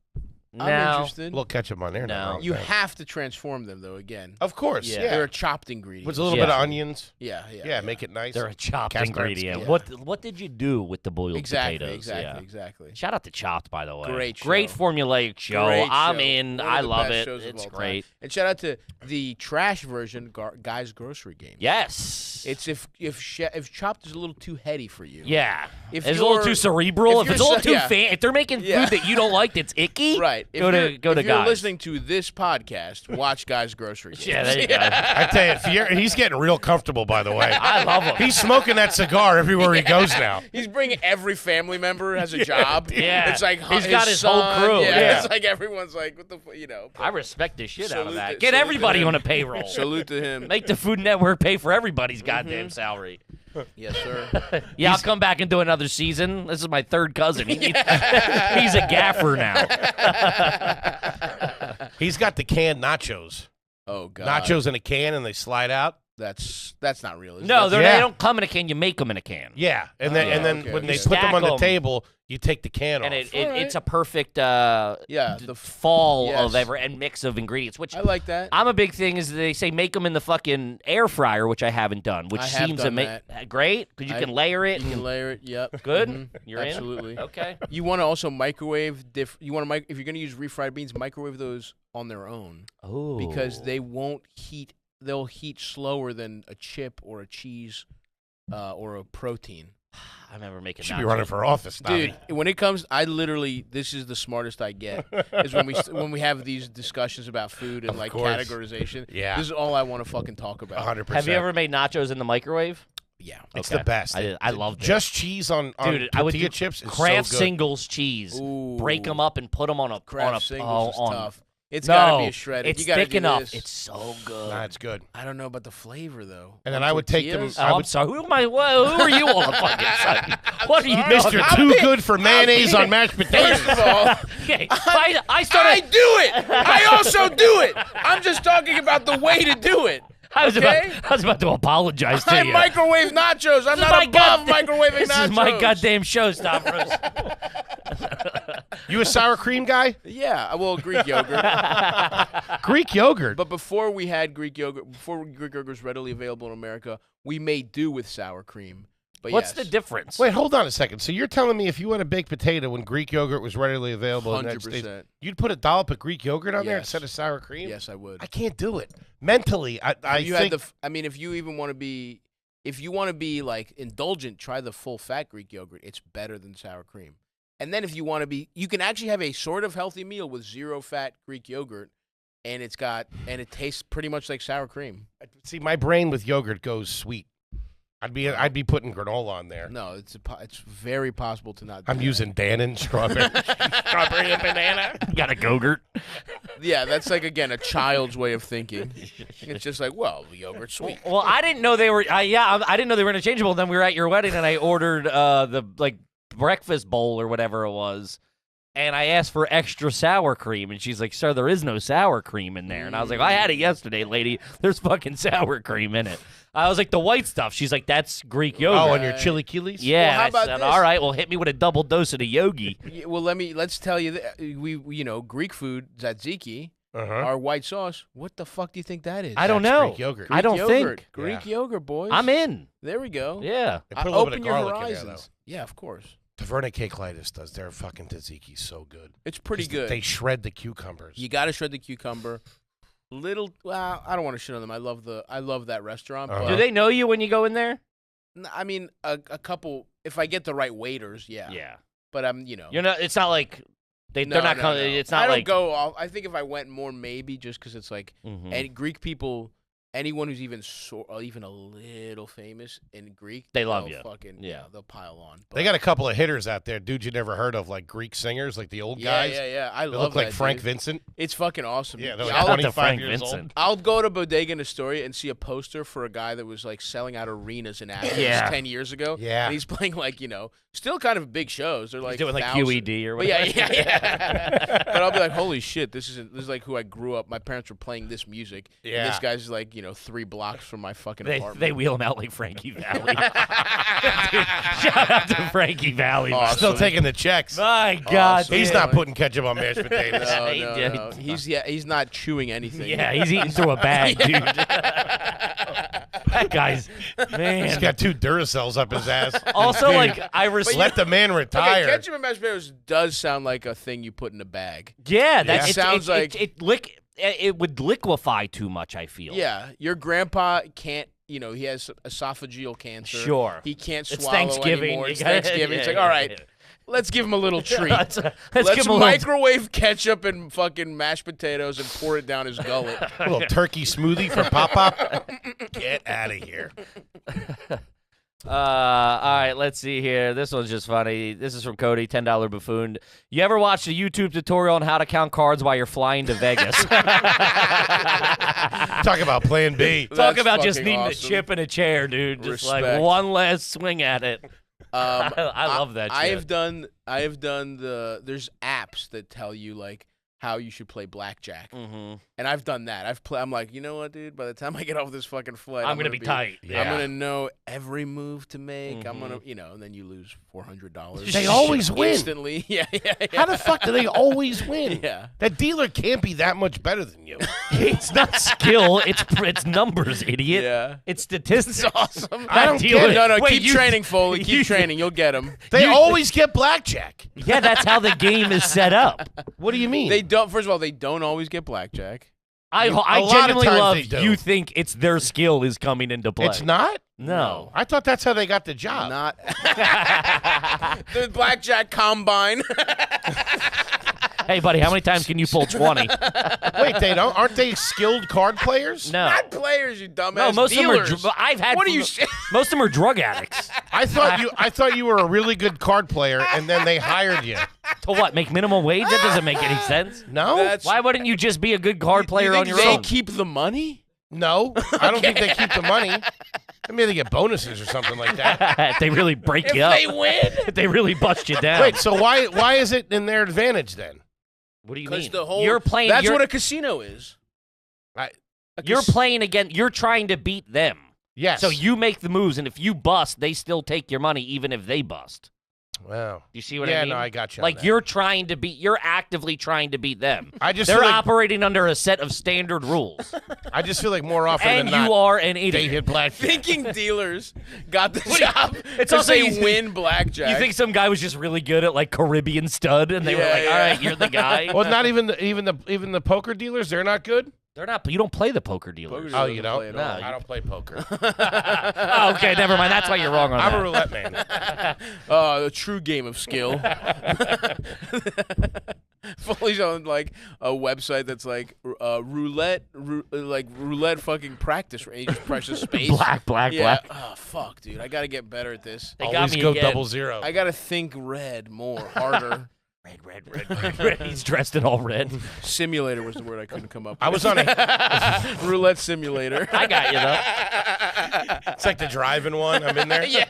I'm No. A interested. little ketchup on there. No. nothing wrong You with that. have to transform them though. Again, Of course. Yeah. Yeah. they're a chopped ingredient. With a little Yeah. bit of onions. Yeah. Yeah, make it nice. They're a chopped Cast iron ingredient. skillet. What did you do with the boiled Exactly. potatoes? Yeah. Exactly. Shout out to Chopped, by the way. Great Great show. formulaic show. Great I'm show. in. One of I the love best it. shows of It's all time. great. And shout out to the trash version, Guy's Grocery Game. Yes. It's if Chopped is a little too heady for you. yeah. If it's a little you're- too cerebral. if If it's a you're little so- too yeah. fan, if they're making Yeah. food that you don't like that's icky, Right. Go to if Guys. you're listening to this podcast, watch Guy's Grocery Game. Yeah, there you go. I tell you, he's getting real comfortable. By the way, I love them. he's smoking that cigar everywhere he goes now. He's bringing every family member has a job. Yeah. It's like He's got his whole son. crew. Yeah. Yeah. It's like everyone's like, what the I respect the shit out of Salute that. to- Get salute to everybody him. on a payroll. Salute to him. Make the Food Network pay for everybody's goddamn salary. Yes, sir. Yeah, I'll come back and do another season. This is my third cousin. He's a gaffer now. He's got the canned nachos. Oh God. Nachos in a can, and they slide out. That's not real. Is it? No, That's- Yeah. they don't come in a can. You make them in a can. Yeah, and then okay, when okay. they You put them stack on the 'em. table, you take the can And off. it's a perfect Yeah, the fall yes. of and mix of ingredients, which I like that. I'm a big thing is they say make them in the fucking air fryer, which I haven't done, which I have seems done great because you can layer it. You can layer it. Yep. Good? Mhm. You're in? Absolutely. Okay. You want to also microwave. You want to if you're going to use refried beans, microwave those on their own Oh. because they won't heat. They'll heat slower than a chip or a cheese or a protein. I remember making. Should be running for office, Dude, Tommy. when it comes, I literally, this is the smartest I get, is when we have these discussions about food and Of like course. categorization. Yeah. This is all I want to fucking talk about. 100%. Have you ever made nachos in the microwave? Yeah. It's Okay. the best. I loved it. Just cheese on Dude, I would tortilla do chips is Kraft so good. Singles cheese. Ooh. Break them up and put them on a Kraft singles is on. tough. It's No, gotta be a shredded. it's you gotta thick do enough. this. It's so good. Nah, it's good. I don't know about the flavor though. And then On I would take them- tortillas? I Oh, would- I'm sorry. Who am I? Who are you on the fucking side? What are you doing? Mr. Too Good for Mayonnaise on mashed potatoes. First of all, Okay, I started. I do it. I also do it. I'm just talking about the way to do it. I was okay? about to apologize to I you. microwave nachos. I'm This is not my above goddamn- microwaving This nachos. is my goddamn show, Stavros. You a sour cream guy? Yeah, well, Greek yogurt. Greek yogurt. But before we had Greek yogurt, before Greek yogurt was readily available in America, we made do with sour cream. But What's yes, the difference? Wait, hold on a second. So you're telling me if you had a baked potato when Greek yogurt was readily available in the United States, 100%. you'd put a dollop of Greek yogurt on there Yes. instead of sour cream? Yes, I would. I can't do it. Mentally, I you think... had I mean, if you even want to be, if you want to be like indulgent, try the full fat Greek yogurt. It's better than sour cream. And then if you want to be, you can actually have a sort of healthy meal with zero fat Greek yogurt, and it tastes pretty much like sour cream. See, my brain with yogurt goes sweet. I'd be putting granola on there. No, it's very possible to not. Do I'm that. using Dannon strawberry and banana. Got a Gogurt? Yeah, that's like again a child's way of thinking. It's just like, well, the yogurt's sweet. Well, I didn't know they were. I didn't know they were interchangeable. Then we were at your wedding, and I ordered the breakfast bowl or whatever it was, and I asked for extra sour cream, and she's like, "Sir, there is no sour cream in there." And I was like, "I had it yesterday, lady. There's fucking sour cream in it." I was like, "The white stuff." She's like, "That's Greek yogurt." Oh, and your chili keelies? Yeah, Well, how and I about said, this? "All right, well, hit me with a double dose of the yogi." Yeah, well, let's tell you that we Greek food tzatziki, Uh-huh. our white sauce. What the fuck do you think that is? I don't That's know. Greek yogurt. I don't yogurt. think. Greek Yeah. yogurt, boys. I'm in. There we go. Yeah. They put a little bit Open of your garlic in there, horizons. Yeah, of course. though. Taverna 𝑘𝙬👐 does their fucking tzatziki so good. It's pretty 'Cause good. They shred the cucumbers. You got to shred the cucumber. Well, I don't want to shit on them. I love that restaurant. Uh-huh. But, Do they know you when you go in there? I mean, a couple. If I get the right waiters, yeah. Yeah. But You're not. It's not like they're not. No. It's not I don't like. go off. I think if I went more, maybe just because it's like Mhm. and Greek people, anyone who's even even a little famous in Greek, They love they'll you. Fucking Yeah. they'll pile on. They got a couple of hitters out there, dudes you never heard of, like Greek singers, like the old guys. Yeah. I They love look like that, Frank dude. Vincent. It's fucking awesome. Yeah, they're Yeah, like Shout out to 25 Frank years Vincent. old. I'll go to Bodega in Astoria and see a poster for a guy that was like selling out arenas in Athens Yeah. 10 years ago. Yeah. And he's playing like, still kind of big shows. They're like He's doing like 1,000 QED or But whatever. yeah. But I'll be like, holy shit, this is like who I grew up. My parents were playing this music. Yeah. And this guy's like, 3 blocks from my fucking They apartment. wheel him out like Frankie Valley. Dude, shout out to Frankie Valley. man. Awesome. Still taking the checks. My God, Awesome. He's dude. not putting ketchup on mashed potatoes. No, He no, did. no. He's not chewing anything. Yeah, he's eating through a bag, dude. That guy's He's man. got 2 Duracells up his ass. Also, Dude, like I respect. let the man Okay, retire. ketchup and mashed potatoes does sound like a thing you put in a bag. Yeah, that It sounds like- it would liquefy too much. I feel. Yeah, your grandpa can't. He has esophageal cancer. Sure. He can't It's swallow Thanksgiving. anymore. You It's gotta- Thanksgiving. It's yeah, like, all yeah, right, yeah. let's give him a little treat. let's give Let's him a little. microwave ketchup and fucking mashed potatoes and pour it down his gullet. A little turkey smoothie for Pop-Pop. Get out of here. All right, let's see here. This one's just funny. This is from Cody, $10 buffoon. You ever watched a YouTube tutorial on how to count cards while you're flying to Vegas? Talk about plan B. Talk That's about just fucking needing awesome. a chip and a chair, dude. Just like Respect. one last swing at it. I love that I shit. have done there's apps that tell you like how you should play blackjack. Mm-hmm. And I've done that. I'm like, you know what, dude? By the time I get off this fucking flight, I'm gonna be tight. Yeah. I'm gonna know every move to make. I'm Mhm. gonna, and then you lose $400. They always win. Instantly. Yeah. How the fuck do they always win? Yeah. That dealer can't be that much better than you. It's not skill. It's numbers, idiot. Yeah. It's statistics. It's awesome. I don't deal get with it. No, Wait, keep you- training, Foley. Keep you- training. You'll get them. They always get blackjack. Yeah, that's how the game is set up. What do you mean? They don't. First of all, they don't always get blackjack. I lot of genuinely times love they do. you think it's their skill is coming into play. It's not? No. I thought that's how they got the job. Not the blackjack combine. Hey, buddy, how many times can you pull 20? Wait, they don't? Aren't they skilled card players? No. Not players, you dumbass. No, most dealers. of them are. I've had. What are you saying? Most of them are drug addicts. I thought you were a really good card player, and then they hired you. To what? Make minimum wage? That doesn't make any sense. No, That's- Why wouldn't you just be a good card player you on think your they own? keep the money? no, I don't think they keep the money. Maybe they get bonuses or something like that. If they really break If you up. they win. If they really bust you down. Wait, so why is it in their advantage then? What do you Because mean? the whole You're playing. That's you're, what a casino is. you're playing again. You're trying to beat them. Yes. So you make the moves, and if you bust, they still take your money, even if they bust. Wow. You see what Yeah, I mean? no, I got you on Like that. you're actively trying to beat them. I just They're feel like, operating under a set of standard rules, I just feel like more often and than you not, are an they idiot. hit blackjack. Thinking dealers got the job. It's to also say you- win blackjack. You think some guy was just really good at like Caribbean stud, and they were Yeah, like, "All yeah. right, you're the guy." Well, not even the poker dealers. They're not good. They're not. You don't play the poker dealers. Poker Oh, you doesn't don't? play at all. No, I don't play poker. Oh, okay, never mind. That's why you're wrong on I'm that. a roulette man. A true game of skill. Foley's on like a website that's like roulette fucking practice. Where you just press the space. Black. Yeah. Oh fuck, dude. I gotta get better at this. They got Always me go again. 00. I gotta think red more, harder. Red. He's dressed in all red. Simulator was the word I couldn't come up with. I was on a. roulette simulator. I got you though. It's like the driving one. I'm in there. Yeah.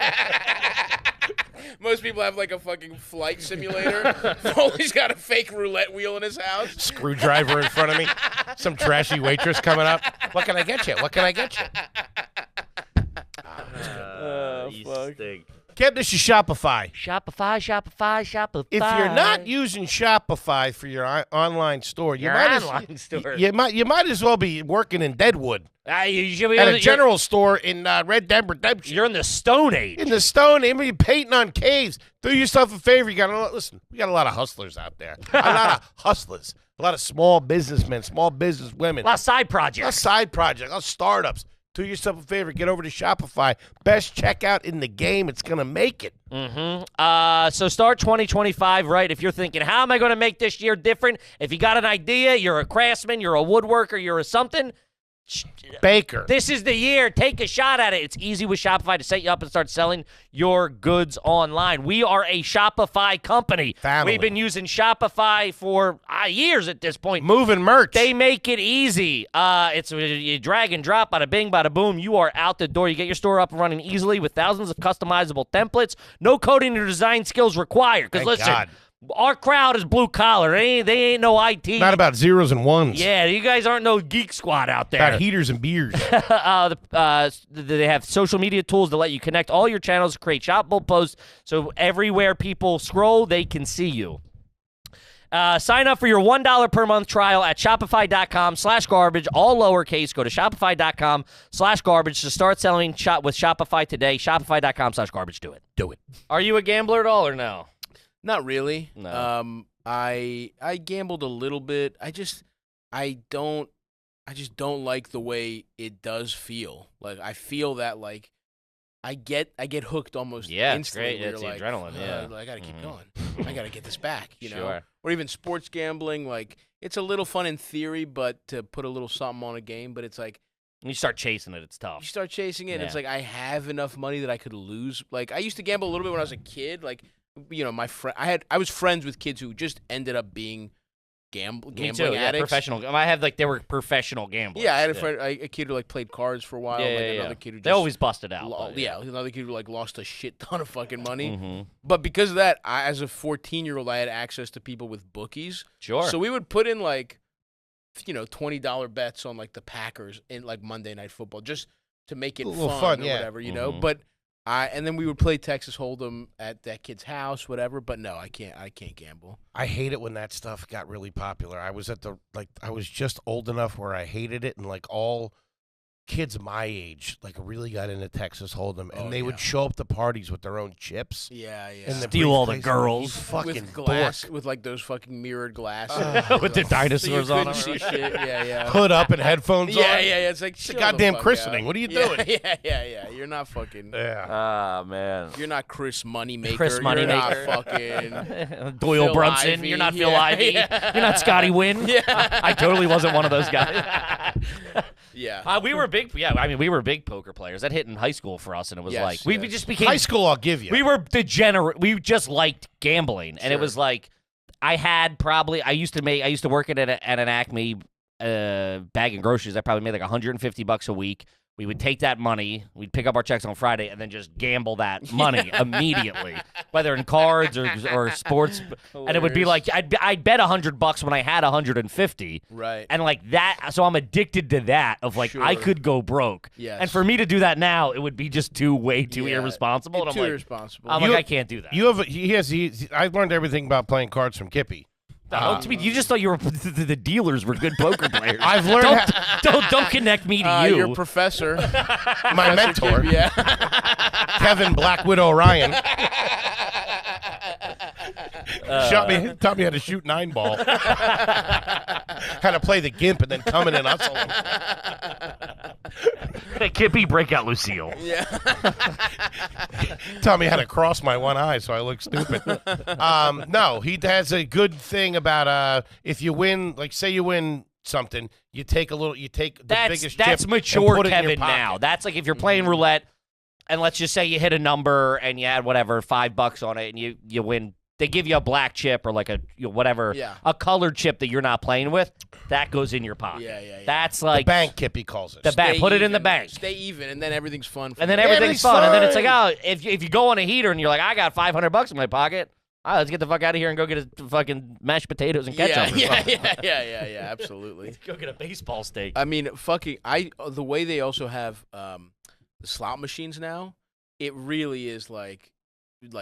Most people have like a fucking flight simulator. Foley's got a fake roulette wheel in his house. Screwdriver in front of me. Some trashy waitress coming up. What can I get you? What can I get you? You fuck. stink. Kev, this is Shopify. Shopify. If you're not using Shopify for your online store, you Your might online store. You might as well be working in Deadwood You should be at on a the- general store in Red Dead Redemption. You're in the Stone Age. In the stone, you're painting on caves. Do yourself a favor. You got to listen. We got a lot of hustlers out there. A lot of hustlers. A lot of small businessmen, small business women. A lot of side A lot of projects. side projects, a lot of startups. Do yourself a favor. Get over to Shopify. Best checkout in the game. It's gonna make it. So start 2025 right. If you're thinking, how am I going to make this year different? If you got an idea, you're a craftsman, you're a woodworker, you're a something. Baker. This is the year. Take a shot at it. It's easy with Shopify to set you up and start selling your goods online. We are a Shopify company. Family. We've been using Shopify for years at this point. Moving merch. They make it easy. It's you drag and drop, bada bing, bada boom. You are out the door. You get your store up and running easily with thousands of customizable templates. No coding or design skills required. Because Thank listen, God. our crowd is blue collar. They ain't no IT. Not about zeros and ones. Yeah, you guys aren't no geek squad out there. About heaters and beers. They have social media tools to let you connect all your channels, create shoppable posts, so everywhere people scroll, they can see you. Sign up for your $1 per month trial at Shopify.com/garbage, all lowercase. Go to Shopify.com/garbage to start selling with Shopify today. Shopify.com/garbage. Do it. Do it. Are you a gambler at all or no? Not really. No. I gambled a little bit. I just don't like the way it does feel. Like I feel that like I get hooked almost Yeah, it's instantly. great. where It's you're the like, adrenaline, yeah. I gotta keep going. I gotta get this back. You know, Sure. or even sports gambling. Like it's a little fun in theory, but to put a little something on a game. But it's like When you start chasing it, it's you tough. start chasing it. And it's Yeah. like I have enough money that I could lose. Like I used to gamble a little bit when I was a kid. Like you know, I was friends with kids who just ended up being gambling Me too, yeah, addicts. professional. I have they were professional gamblers. Yeah, I had a friend, a kid who like played cards for a while. Yeah, like yeah, another yeah. kid who just They always busted out. but, yeah, another kid who like lost a shit ton of fucking money. Mm-hmm. But because of that, as a 14-year-old, I had access to people with bookies. Sure. So we would put in like, $20 bets on like the Packers in like Monday Night Football just to make it A little fun fun, or yeah. whatever, you know. Mhm. But and then we would play Texas Hold'em at that kid's house, whatever. But no, I can't gamble. I hate it when that stuff got really popular. I was I was just old enough where I hated it, and like all kids my age like really got into Texas Hold'em, and they yeah. would show up to parties with their own chips. Yeah, yeah. And Steal all the briefcase. girls. You fucking With glass, dork. with like those fucking mirrored glasses. With the So you dinosaurs on couldn't them. see shit. Yeah, yeah. Hood up and headphones Yeah, on. yeah, yeah. It's like It's a chill goddamn the fuck christening. out. What are you Yeah, doing? Yeah. You're not fucking. Yeah. Ah, man. You're not Chris Moneymaker. Chris You're not Moneymaker. fucking Doyle Phil Brunson. Ivey. You're not Phil Yeah, Ivey. yeah. You're not Scotty Wynn. Yeah. I totally wasn't one of those guys. Yeah. We were big. Yeah, I mean, we were big poker players. That hit in high school for us, and it was Yes, like we yes. just became. High school, I'll give you. We were degenerate. We just liked gambling, and it Sure. was like I used to work at an Acme bagging groceries. I probably made like $150 a week. We would take that money, we'd pick up our checks on Friday, and then just gamble that money immediately, whether in cards or sports. And it would be like I'd bet $100 when I had 150, Right. and like that. So I'm addicted to that of like I Sure. could go broke. Yes. And for me to do that now, it would be just way too Yeah. irresponsible. And I'm Too like, irresponsible. I'm You- like, I can't do that. You have. I learned everything about playing cards from Kippy. You just thought you were the dealers were good poker players. I've learned Don't connect me to you. Your professor. my mentor, Yeah. Kevin Black Widow Ryan, taught me how to shoot 9-ball, how to play the gimp, and then come in and hustle him. Kippy breakout Lucille. Yeah. Taught me how to cross my one eye so I look stupid. No, he has a good thing about if you win, like say you win something, you take the biggest That's chip mature and put it in your Kevin now. pocket. That's like if you're playing roulette, and let's just say you hit a number and you add whatever $5 on it, and you win. They give you a black chip or like a whatever, Yeah. a colored chip that you're not playing with. That goes in your pocket. Yeah. That's The like bank, Kippy calls it. the bank. Put it in the even. bank. Stay even, and then everything's fun. For And then you. everything's everything's fun. And then it's like, fun. oh, if you go on a heater and you're like, I got $500 in my pocket. Let's get the fuck out of here and go get a fucking mashed potatoes and ketchup. or something. Yeah, absolutely. Go get a baseball steak. I mean, the way they also have the slot machines now, it really is it's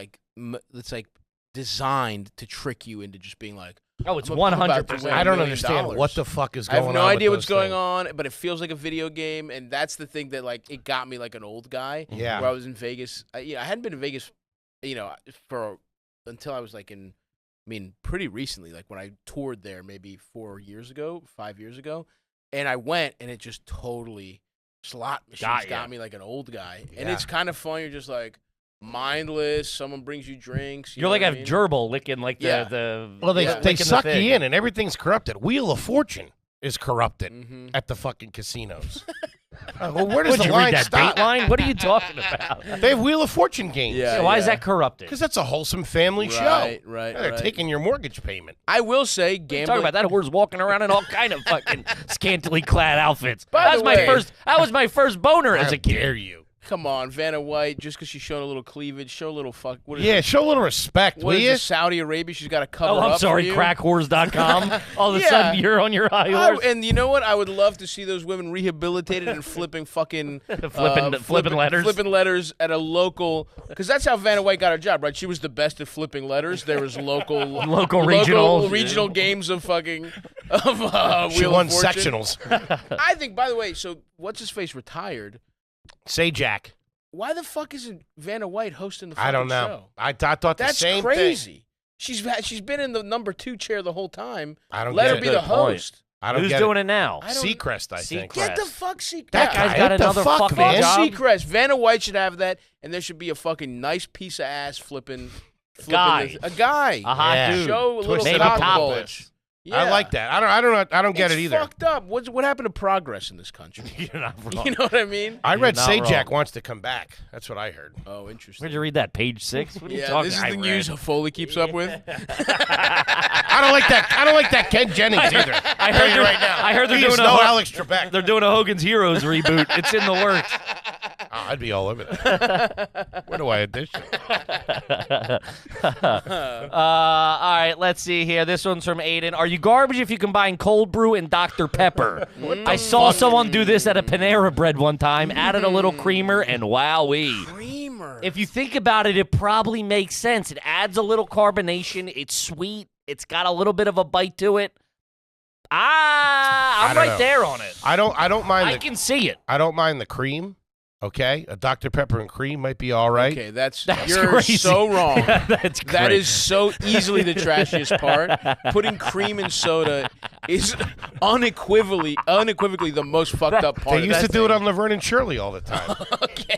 like designed to trick you into just being like, Oh, it's I'm about to 100%. win I don't $1 million. understand what the fuck is I going on. have no idea with what's those going things. on, but it feels like a video game, and that's the thing that like it got me like an old guy. Yeah. Where I was in Vegas, I hadn't been to Vegas, until I was like pretty recently, like when I toured there maybe 5 years ago, and I went, and it just totally slot machines got me like an old guy, and it's kind of fun. You're just like mindless. Someone brings you drinks. You're know like what a I mean? gerbil licking like Yeah. the Well, they licking the suck you thing. in, and everything's corrupted. Wheel of Fortune is corrupted Mhm. at the fucking casinos. Well, where does Would the you line read that stop? Dateline? What are you talking about? They have Wheel of Fortune games. Yeah. Why is that corrupted? Because that's a wholesome family show. Right. They're taking your mortgage payment. I will say, What are you gambling. talking about? That whore's walking around in all kind of fucking scantily clad outfits. By That the was my way- first. That was my first boner as How a kid. dare you? Come on, Vanna White. Just because she's showing a little cleavage, show a little fuck. What is Yeah, it? show a little respect, What will is you? this, Saudi Arabia? She's got to cover Oh, up. I'm sorry, for you? crackhorse.com. All of a Yeah. sudden, you're on your high horse. And you know what? I would love to see those women rehabilitated and flipping fucking Flipping letters. flipping letters at a local. Because that's how Vanna White got her job, right? She was the best at flipping letters. There was local regional games of fucking She Wheel won of Fortune. sectionals. I think. By the way, so what's his face retired? Say Jack. Why the fuck isn't Vanna White hosting the fucking I don't know. show? I thought the That's same thing. crazy. She's been in the number 2 chair the whole time. I don't Let get her it. be the Good point. host. I don't Who's get doing it. it now? I don't- Seacrest, I think. Seacrest. Get the fuck Seacrest. That guy's guy, got what the another fuck, fucking man? job. Seacrest. Vanna White should have that, and there should be a fucking nice piece of ass flipping Guy. a guy. A hot Yeah. dude. Show a little Twisted Maybe cock up a bulge. topless. Yeah. I like that. I don't get It's it either. fucked up. What happened to progress in this country? You're not wrong. You know what I mean? I read not Say wrong. Jack wants to come back. That's what I heard. Oh, interesting. Where'd you read that? Page 6? What are you Yeah, talking this is I the read. news Foley keeps up with. I don't like that. I don't like that Ken Jennings either. I Tell heard you they're- right now. I heard they're He's doing a no whole- Alex Trebek. They're doing a Hogan's Heroes reboot. It's in the works. Oh, I'd be all over that. Where do I audition? All right, let's see here. This one's from Aiden. Are you garbage if you combine cold brew and Dr. Pepper? I saw someone do this at a Panera Bread one time, added a little creamer, and wowee. Creamer. If you think about it, it probably makes sense. It adds a little carbonation. It's sweet. It's got a little bit of a bite to it. don't I'm right know. there on it. I don't mind. I can see it. I don't mind the cream. Okay, a Dr. Pepper and cream might be all right. Okay, that's You're crazy. So wrong. That's great. That is so easily the trashiest part. Putting cream in soda is unequivocally the most fucked up part. They of used to that do it thing. on Laverne and Shirley all the time.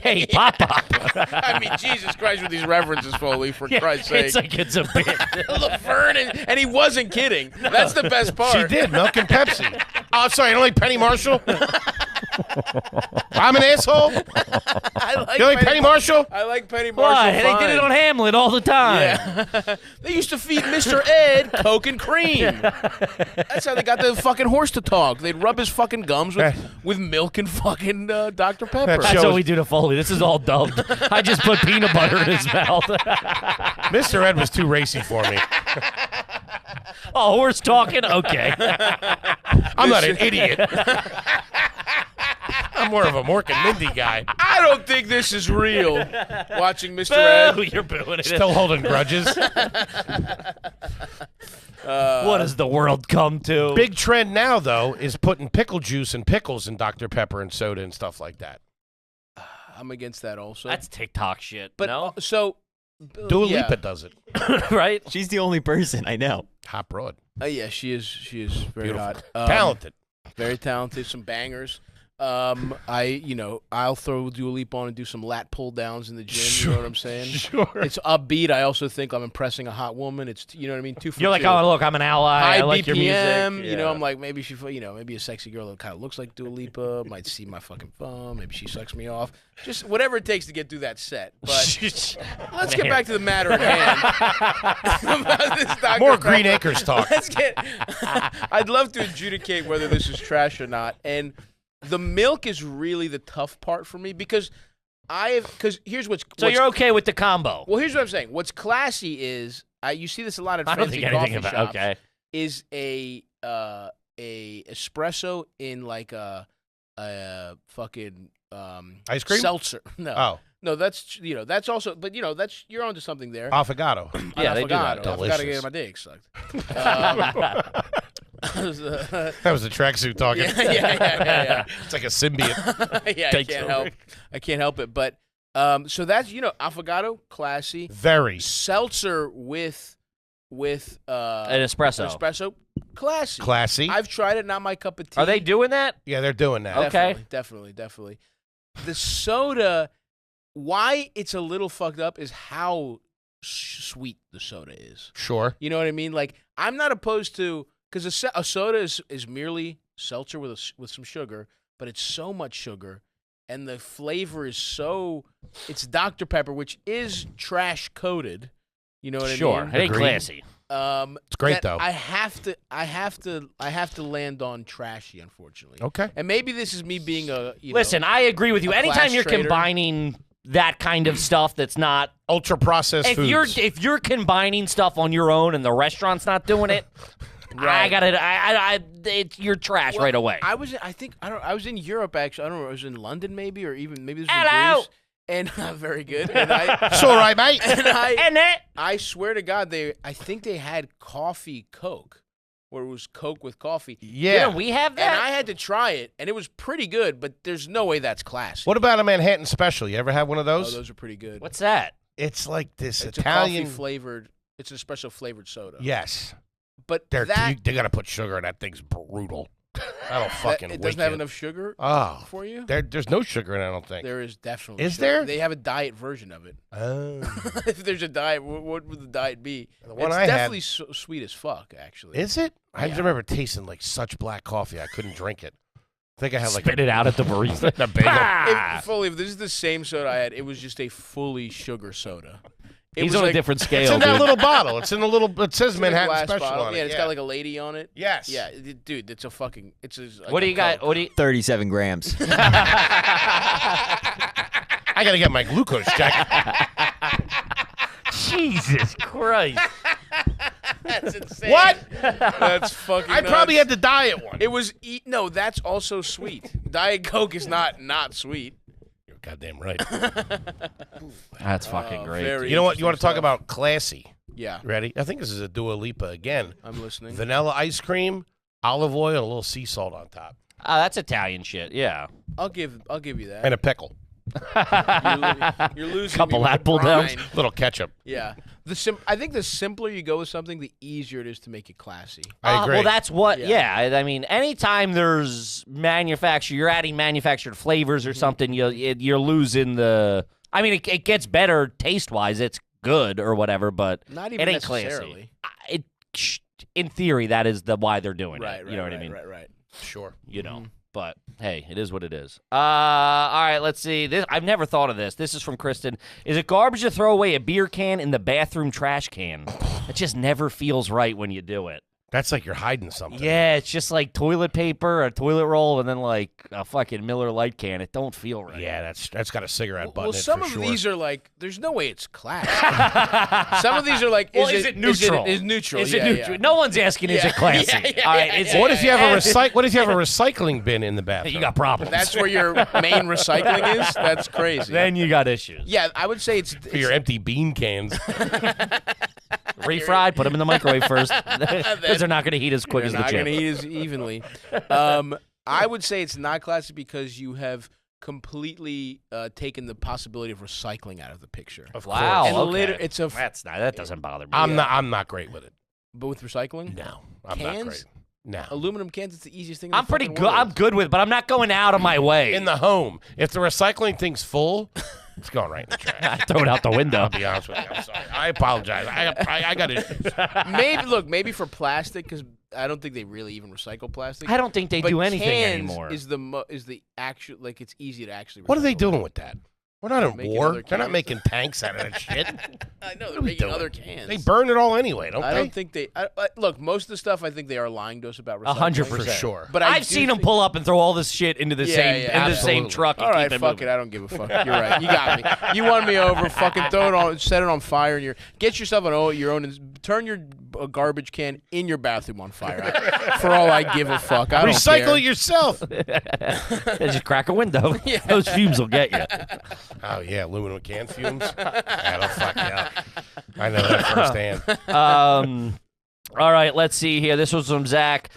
Hey, Pop. I mean, Jesus Christ with these references, Foley, for Christ's sake. It's like it's a bit. Laverne, and he wasn't kidding. That's the best part. She did, milk and Pepsi. Oh, sorry, I don't like Penny Marshall? I'm an asshole? I like You like Penny Marshall? I like Penny Marshall. Why? They did it on Hamlet all the time. Yeah. They used to feed Mr. Ed Coke and cream. That's how they got the fucking horse to talk. They'd rub his fucking gums with milk and fucking Dr. Pepper. That's shows- what we do to Foley. This is all dubbed. I just put peanut butter in his mouth. Mr. Ed was too racy for me. Oh, horse talking? Okay. I'm not an idiot. I'm more of a Mork and Mindy guy. I don't think this is real. Watching Mr. Ed. Boo, you're booing it. Still holding grudges. What has the world come to? Big trend now, though, is putting pickle juice and pickles in Dr. Pepper and soda and stuff like that. I'm against that also. That's TikTok shit. but no? Dua yeah. Lipa does it. Right? She's the only person I know. Hot broad. Yeah, she is very Beautiful. hot. Talented. Very talented, some bangers. I'll throw Dua Lipa on and do some lat pull downs in the gym. You know what I'm saying? Sure. It's upbeat. I also think I'm impressing a hot woman. It's, you know what I mean? 2 for You're like, 2. oh, look, I'm an ally. High I like BPM. your music. You know, Yeah. I'm like, maybe maybe a sexy girl that kind of looks like Dua Lipa might see my fucking phone. Maybe she sucks me off. Just whatever it takes to get through that set. But let's get back to the matter at hand. About this Dr. More Pepper. Green Acres talk. I'd love to adjudicate whether this is trash or not. And the milk is really the tough part for me because here's what's So you're okay with the combo? well, here's what I'm saying. What's classy is you see this a lot at I don't fancy think coffee anything about shops. okay. Is a espresso in like a fucking Ice cream? seltzer. No, Oh, no, that's that's also, but that's you're onto something there. affogato. Yeah, they do that. I forgot to Delicious. get my dick sucked. That was the tracksuit talking. yeah. It's like a symbiote. Yeah, Takes I can't help it. But so that's affogato, classy. Very. Seltzer with An espresso. espresso, classy. Classy. I've tried it, not my cup of tea. Are they doing that? Yeah, they're doing that. Okay. Definitely. The soda, why it's a little fucked up is how sweet the soda is. Sure. You know what I mean? Like, I'm not opposed to, because a soda is merely seltzer with some sugar, but it's so much sugar, and the flavor is it's Dr. Pepper, which is trash coated. You know what Sure. I mean? It ain't Agreed. classy. It's great, that though. I have to land on trashy, unfortunately. Okay. And maybe this is me being Listen, I agree with you. a Anytime class you're trader. combining that kind of stuff that's not Ultra processed foods. if you're combining stuff on your own and the restaurant's not doing it, Right. you're trash right away. I was in Europe actually. I don't know. I was in London maybe, or maybe this was Hello. in Greece. And very good. And It's all right, mate. I swear to God, I think they had coffee Coke, where it was Coke with coffee. Yeah. we have And that. I had to try it, and it was pretty good. But there's no way that's classy. What about a Manhattan Special? You ever have one of Oh, those? those are pretty good. What's that? It's like this It's Italian. a coffee flavored. It's a special flavored soda. Yes. But They that got to put sugar in that thing's brutal. That'll fucking it wake doesn't have you. enough sugar Oh. for you. There's no sugar in it, I don't think. There is definitely. Is sugar. there? They have a diet version of it. Oh. If there's a diet, what would the diet be? The one it's I had- definitely sweet as fuck, actually. Is it? I just Yeah. remember tasting like such black coffee. I couldn't drink it. I think I had like Spit it out at the barista. the bagel. If this is the same soda I had, it was just a fully sugar soda. It He's was on like, a different It's scale, in that dude. little bottle. It's in the little. It says it's in a Manhattan glass Special bottle. on it. Yeah, it's got like a lady on it. Yes. Yeah, dude, it's a fucking. It's a. Like What do a you got? Coke. What do you? 37 grams. I got to get my glucose check. Jesus Christ! That's insane. What? That's fucking. I probably nuts. had the diet one. It was no. That's also sweet. Diet Coke is not sweet. You're goddamn right. That's fucking great. very You know what? You want to interesting talk stuff. about classy? Yeah, Ready? I think this is a Dua Lipa again. I'm listening. Vanilla ice cream, olive oil and a little sea salt on top, That's Italian shit. Yeah. I'll give you that. and a pickle, You're losing Couple me with hat the pull downs. brine. little ketchup. Yeah. I think the simpler you go with something, the easier it is to make it classy. I agree. Well, that's what. Yeah. Yeah. I mean, anytime there's you're adding manufactured flavors or something, you're losing the. I mean, it gets better taste wise. It's good or whatever, but Not even it ain't necessarily. classy. In theory, that is why they're doing Right, it. right, You know what I right, mean? Right. Sure. You know. But hey, it is what it is. All right, let's see. This I've never thought of this. This is from Kristen. Is it garbage to throw away a beer can in the bathroom trash can? It just never feels right when you do it. That's like you're hiding something. Yeah, it's just like toilet paper, a toilet roll, and then like a fucking Miller Lite can. It don't feel right. Yeah, that's got a cigarette button. Well, in it some for of sure. these are like, there's no way it's classy. Some of these are like, Well, is it neutral? Is neutral? Is yeah, it neutral? Yeah. No one's asking, is Yeah. it classy? Yeah, All right, yeah, is yeah. it- What if you have a What if you have a recycling bin in the bathroom? You got problems. That's where your main recycling is? That's crazy. Then you got issues. Yeah, I would say it's for your empty bean cans. Refried, put them in the microwave first, because they're not going to heat as quick as You're the not going to chip. eat as evenly. I would say it's not classy because you have completely taken the possibility of recycling out of the picture. Of Wow, course. And okay. later, it's a That doesn't bother me. I'm not great with it. but with recycling, No, I'm not Cans? great. No. aluminum cans. It's the easiest thing. In I'm the pretty fucking good. I'm world. good with it, but I'm not going out of my way. In the home, if the recycling thing's full, it's going right in the trash. Throw it out the window. I'll be honest with you. I'm sorry. I apologize. I got issues. Maybe for plastic because I don't think they really even recycle plastic. I don't think they but do anything cans anymore. Is the actual like it's easy to actually. What are they recycle. doing with that? We're not in Making war. other They're not cans. making tanks out of that shit. I know What they're are we making doing? other cans. They burn it all anyway, don't I they? don't think they. Look, most of the stuff I think they are lying to us about recycling. 100%. For sure. But I've do seen them think- pull up and throw all this shit into the Yeah, same yeah, into the same absolutely. truck. And All right, keep it fuck moving. it. I don't give a fuck. You're right. You got me. You won me over. Fucking throw it on, set it on fire, and get yourself your own. Turn your garbage can in your bathroom on fire. For all I give a fuck. I don't Recycle care. it yourself. Just crack a window. Those fumes will get you. Oh yeah, aluminum can fumes. That'll fuck you up. I know that firsthand. All right, let's see here. This was from Zach.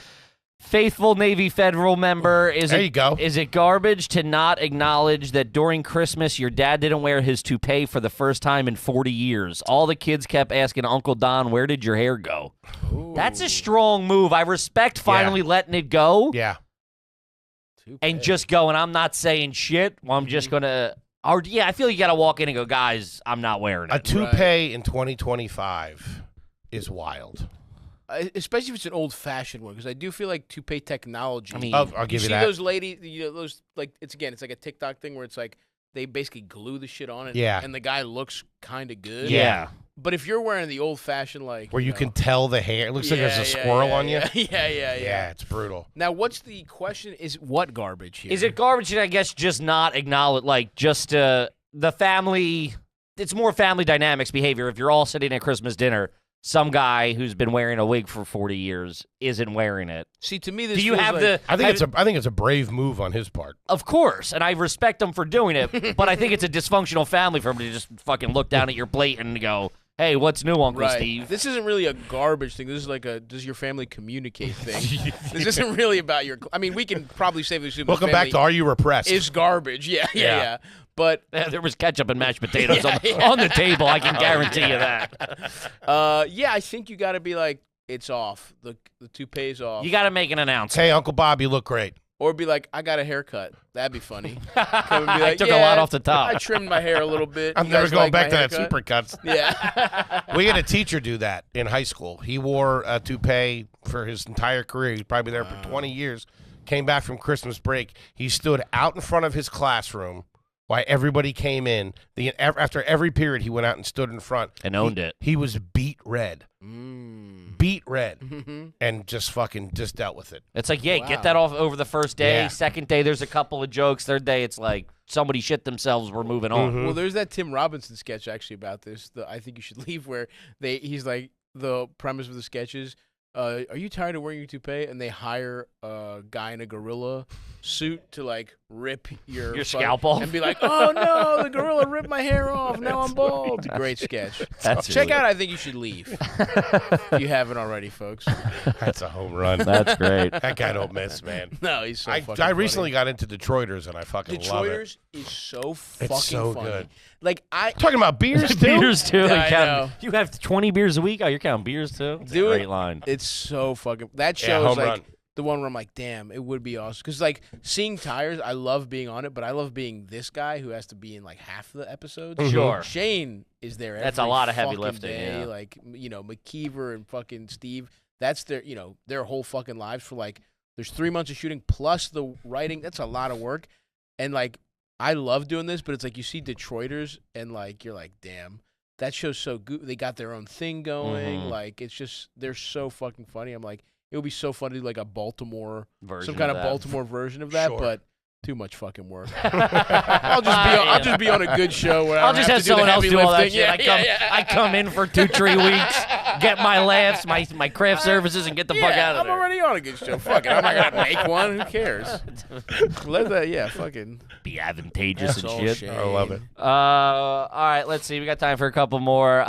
Faithful Navy Federal member. There you go. Is it garbage to not acknowledge that during Christmas your dad didn't wear his toupee for the first time in 40 years? All the kids kept asking Uncle Don, where did your hair go? That's a strong move. I respect finally letting it go Yeah. and just going, I'm not saying shit. Well, I'm just going to... Or, yeah, I feel you got to walk in and go, guys, I'm not wearing it. A toupee in 2025 is wild. Especially if it's an old-fashioned one, because I do feel like toupee technology. I mean, I'll give you see that. those ladies, those like it's like a TikTok thing where it's like they basically glue the shit on it. Yeah. And the guy looks kind of good. Yeah. But if you're wearing the old-fashioned like Where you know, can tell the hair. It looks like there's a squirrel on you. Yeah. It's brutal. Now, what's the question? Is what garbage here? Is it garbage? I guess just not acknowledge, like just the family. It's more family dynamics behavior. If you're all sitting at Christmas dinner, some guy who's been wearing a wig for 40 years isn't wearing it. See, to me, this Do you feels have like, the? I think it's a brave move on his part. Of course, and I respect him for doing it. But I think it's a dysfunctional family for him to just fucking look down at your plate and go, "Hey, what's new, Uncle right. Steve?" This isn't really a garbage thing. This is like a does your family communicate thing. This isn't really about your. I mean, we can probably say this. Welcome back to Are You Repressed? Is garbage. Yeah. But There was ketchup and mashed potatoes on the table. I can guarantee you that. yeah, I think you got to be like, it's off. The toupee's off. You got to make an announcement. Hey, Uncle Bob, you look great. Or be like, I got a haircut. That'd be funny. Come and be I like, took a lot off the I top. trimmed my hair a little bit. I'm You never guys going like back to my that haircut? supercuts. Yeah. We had a teacher do that in high school. He wore a toupee for his entire career. He's probably there for 20 years. Came back from Christmas break. He stood out in front of his classroom while everybody came in. After every period, he went out and stood in front. And owned it. He was beat red. Beat red. And just dealt with it. It's like, yeah, Wow. get that off over the first day. Yeah. Second day, there's a couple of jokes. Third day, it's like somebody shit themselves. We're moving on. Well, there's that Tim Robinson sketch actually about this. I think you should leave where he's like the premise of the sketch is, are you tired of wearing your toupee? And they hire a guy in a gorilla suit to like rip your fuck- scalp off. and be like, "Oh no, the gorilla ripped my hair off. Now I'm bald." Great sketch. Check out. I think you should leave. If you haven't already, folks. That's a home run. That's great. That guy don't miss, man. No, he's so fucking I recently funny. got into Detroiters, and I fucking love it. Detroiters is so fucking so funny. good. Like Talking about beers, too? Beers too. Yeah, I Count- know. You have 20 beers a week. Oh, you're counting beers too. It's a Dude, great line. It's so fucking. That Yeah, show is home like run. the one where I'm like, damn, it would be awesome. Because like seeing tires, I love being on it, but I love being this guy who has to be in like half the episodes. Sure. Shane is there. That's a every lot of heavy fucking lifting, day. yeah. Like McKeever and fucking Steve. That's their whole fucking lives for like. There's 3 months of shooting plus the writing. That's a lot of work, and like I love doing this, but it's like you see Detroiters and like you're like, damn. That show's so good. They got their own thing going. Like it's just they're so fucking funny. I'm like, it would be so funny to do like a Baltimore Version some kind of of that. Baltimore version of that, Sure. but too much fucking work. I'll just be on a good show where I'll just have to do someone the else heavy do all that lifting. shit. I come in for 2-3 weeks, get my laughs, my craft services, and get the fuck out of I'm there. already on a good show. Fuck it. I'm not gonna make one. Who cares? Let that. Fucking. Be advantageous That's and all shit. Shane. I love it. All right, let's see. We got time for a couple more.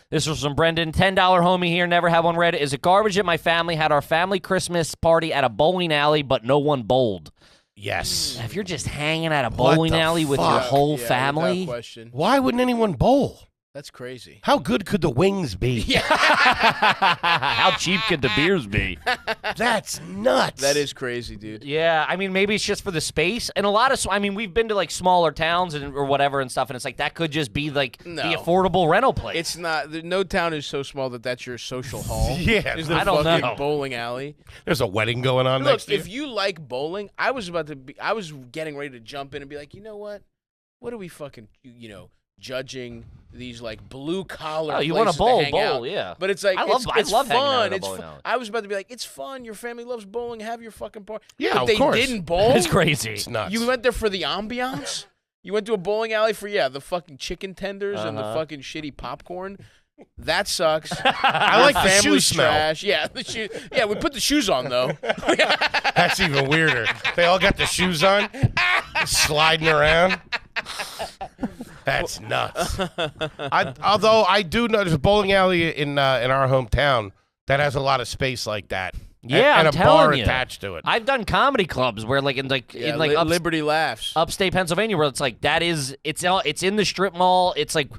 This was from Brendan. $10 homie here. Never had one read. Is it garbage that my family had our family Christmas party at a bowling alley, but no one bowled? Yes. If you're just hanging at a What bowling the alley with your fuck? whole Yeah, family, without question. Why wouldn't anyone bowl? That's crazy. How good could the wings be? how cheap could the beers be? That's nuts. That is crazy, dude. Yeah, I mean, maybe it's just for the space. And a lot of, I mean, we've been to like smaller towns or whatever and stuff, and it's like that could just be like No. the affordable rental place. It's not. No town is so small that that's your social hall. Yeah, is the I don't fucking know. bowling alley. There's a wedding going on Look, next year. if you like bowling, I was getting ready to jump in and be like, you know what? What are we fucking, judging these like blue collar? Oh, you want wanna to bowl, out. yeah. But it's like I love it's hanging out fun. at a It's bowling fun. alley. I was about to be like, it's fun. Your family loves bowling. Have your fucking party. Yeah, but of they course. didn't bowl. It's crazy. It's nuts. You went there for the ambiance. You went to a bowling alley for the fucking chicken tenders and the fucking shitty popcorn. That sucks. I like the shoe Family's smell. trash. Yeah, the shoe. Yeah, we put the shoes on though. That's even weirder. They all got the shoes on, sliding around. That's nuts. Although I do know there's a bowling alley in our hometown that has a lot of space like that. Yeah, and I'm a bar telling you. attached to it. I've done comedy clubs where like in Liberty laughs. upstate Pennsylvania where it's like it's in the strip mall. It's like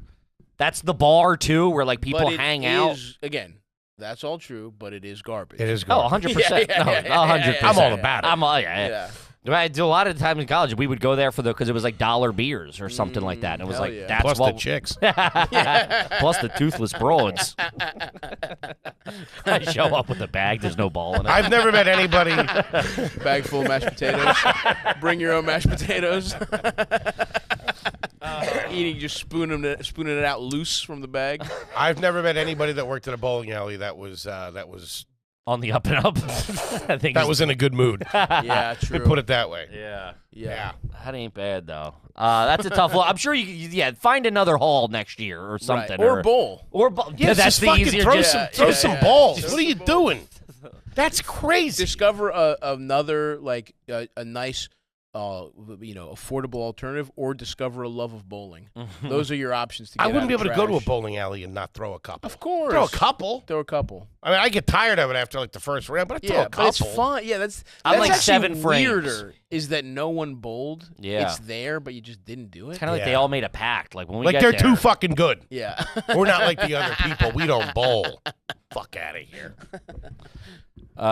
that's the bar too where like people But it hang out. is, again, that's all true, but it is garbage. It is Oh, garbage. 100%. Yeah, No, yeah, yeah, 100%. yeah, I'm all about it. I'm all, yeah. Yeah. I do a lot of the time in college. We would go there because it was like dollar beers or something like that. And it was hell like yeah. that's Plus what the chicks. plus the toothless broads. I show up with a bag. There's no ball in it. I've never met anybody. Bag full of mashed potatoes. Bring your own mashed potatoes. Eating, just spooning it out loose from the bag. I've never met anybody that worked at a bowling alley that was On the up and up. I think that was in a good mood. Yeah, true. Put it that way. yeah. Yeah. That ain't bad though. That's a tough one. I'm sure find another hall next year or something. Right. Or bowl. Or bowl. Yeah, that's just the fucking easier. throw just- some balls. What are you doing? That's crazy. Discover another like a nice affordable alternative, or discover a love of bowling. Those are your options to get I wouldn't out be of able to go to a trash. bowling alley and not throw a couple. Of course. Throw a couple. Throw a couple. I mean, I get tired of it after like the first round, but I throw Yeah, a couple. but it's fun. Yeah, that's I'm like actually 7 frames. weirder is that no one bowled. Yeah. It's there, but you just didn't do it. Kind of like they Yeah. all made a pact. Like when we Like get they're there, too fucking good. Yeah. We're not like the other people. We don't bowl. Fuck out of here. All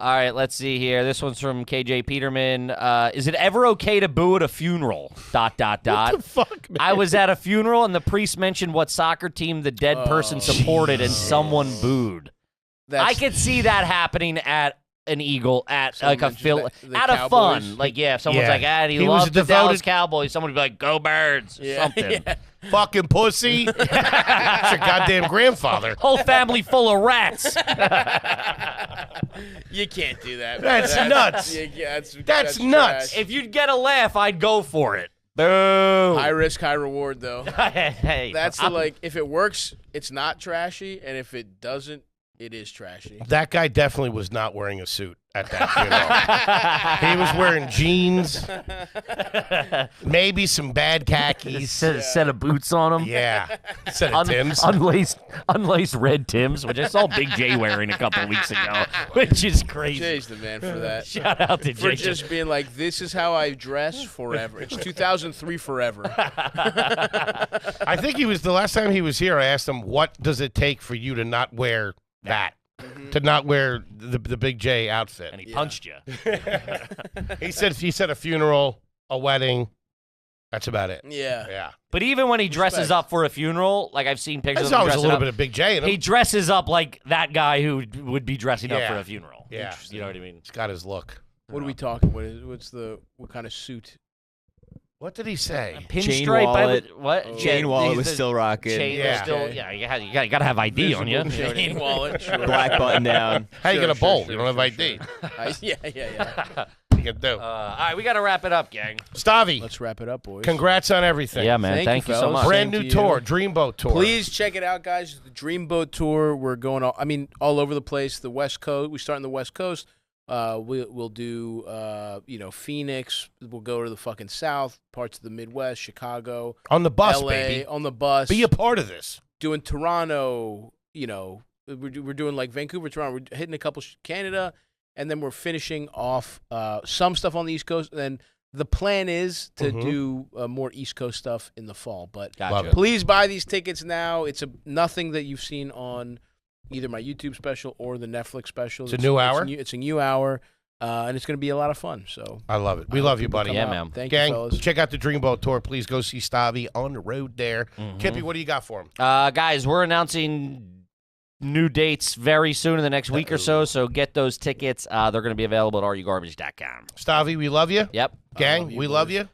right, let's see here. This one's from KJ Peterman. Is it ever okay to boo at a funeral? ... What the fuck, man? I was at a funeral and the priest mentioned what soccer team the dead person supported and someone booed. I could see that happening at an Eagle, at Someone like a mentioned Phil, the out of Cowboys. fun. Like, yeah, if someone's Yeah. like, he He was loves the Dallas devoted- Cowboys, someone would be like, go Birds, or something. Yeah. Fucking pussy. That's your goddamn grandfather. Whole family full of rats. You can't do that. That's nuts. Yeah, That's nuts. trash. If you'd get a laugh, I'd go for it. Boo. High risk, high reward, though. Hey, That's if it works, it's not trashy, and if it doesn't, It is trashy. That guy definitely was not wearing a suit at that funeral. He was wearing jeans, maybe some bad khakis. Set of boots on him. Yeah, set of Timbs. Unlaced red Timbs, which I saw Big J wearing a couple weeks ago, which is crazy. Jay's the man for that. Shout out to For Jay. just being like, this is how I dress forever. It's 2003 forever. I think he was the last time he was here. I asked him, "What does it take for you to not wear that? To not wear the Big J outfit?" And he punched you. He said a funeral, a wedding. That's about it. Yeah. Yeah. But even when he dresses up for a funeral, like I've seen pictures There's of him always a dressing little up, bit of Big J in him. he dresses up like that guy who would be dressing up Yeah. for a funeral. Yeah. You know what I mean? He's got his look. What are we talking? What kind of suit? What did he say? Chain Pinstripe. wallet. What? Chain wallet was still rocking. Chain Yeah. was still. Yeah, you got to have ID on you. Chain wallet. Sure. Black button down. How you Sure, gonna sure, bowl? sure, You don't have sure, ID. Yeah. What you can do? All right, we got to wrap it up, gang. Stavi, Let's wrap it up, boys. congrats on everything. Yeah, man. Thank you, Thank you so fellas. much. Brand Same new to you. tour, Dreamboat Tour. Please check it out, guys. The Dreamboat Tour. We're going all over the place. The West Coast. We start in the West Coast. We'll do Phoenix. We'll go to the fucking South, parts of the Midwest, Chicago, On the bus, LA, baby. on the bus. Be a part of this. Doing Toronto. We're doing like Vancouver, Toronto. We're hitting a couple Canada, and then we're finishing off some stuff on the East Coast. And then the plan is to do more East Coast stuff in the fall. But Love it. please buy these tickets now. It's nothing that you've seen on either my YouTube special or the Netflix special. It's a new hour? It's a new hour, and it's going to be a lot of fun. So I love it. We love you, buddy. Yeah, come out. man. Thank you, Gang, fellas. check out the Dreamboat Tour. Please go see Stavi on the road there. Kippy, what do you got for him? Guys, we're announcing new dates very soon in the next week or so get those tickets. They're going to be available at rugarbage.com. Stavi, we love you. Yep. Gang, we love you.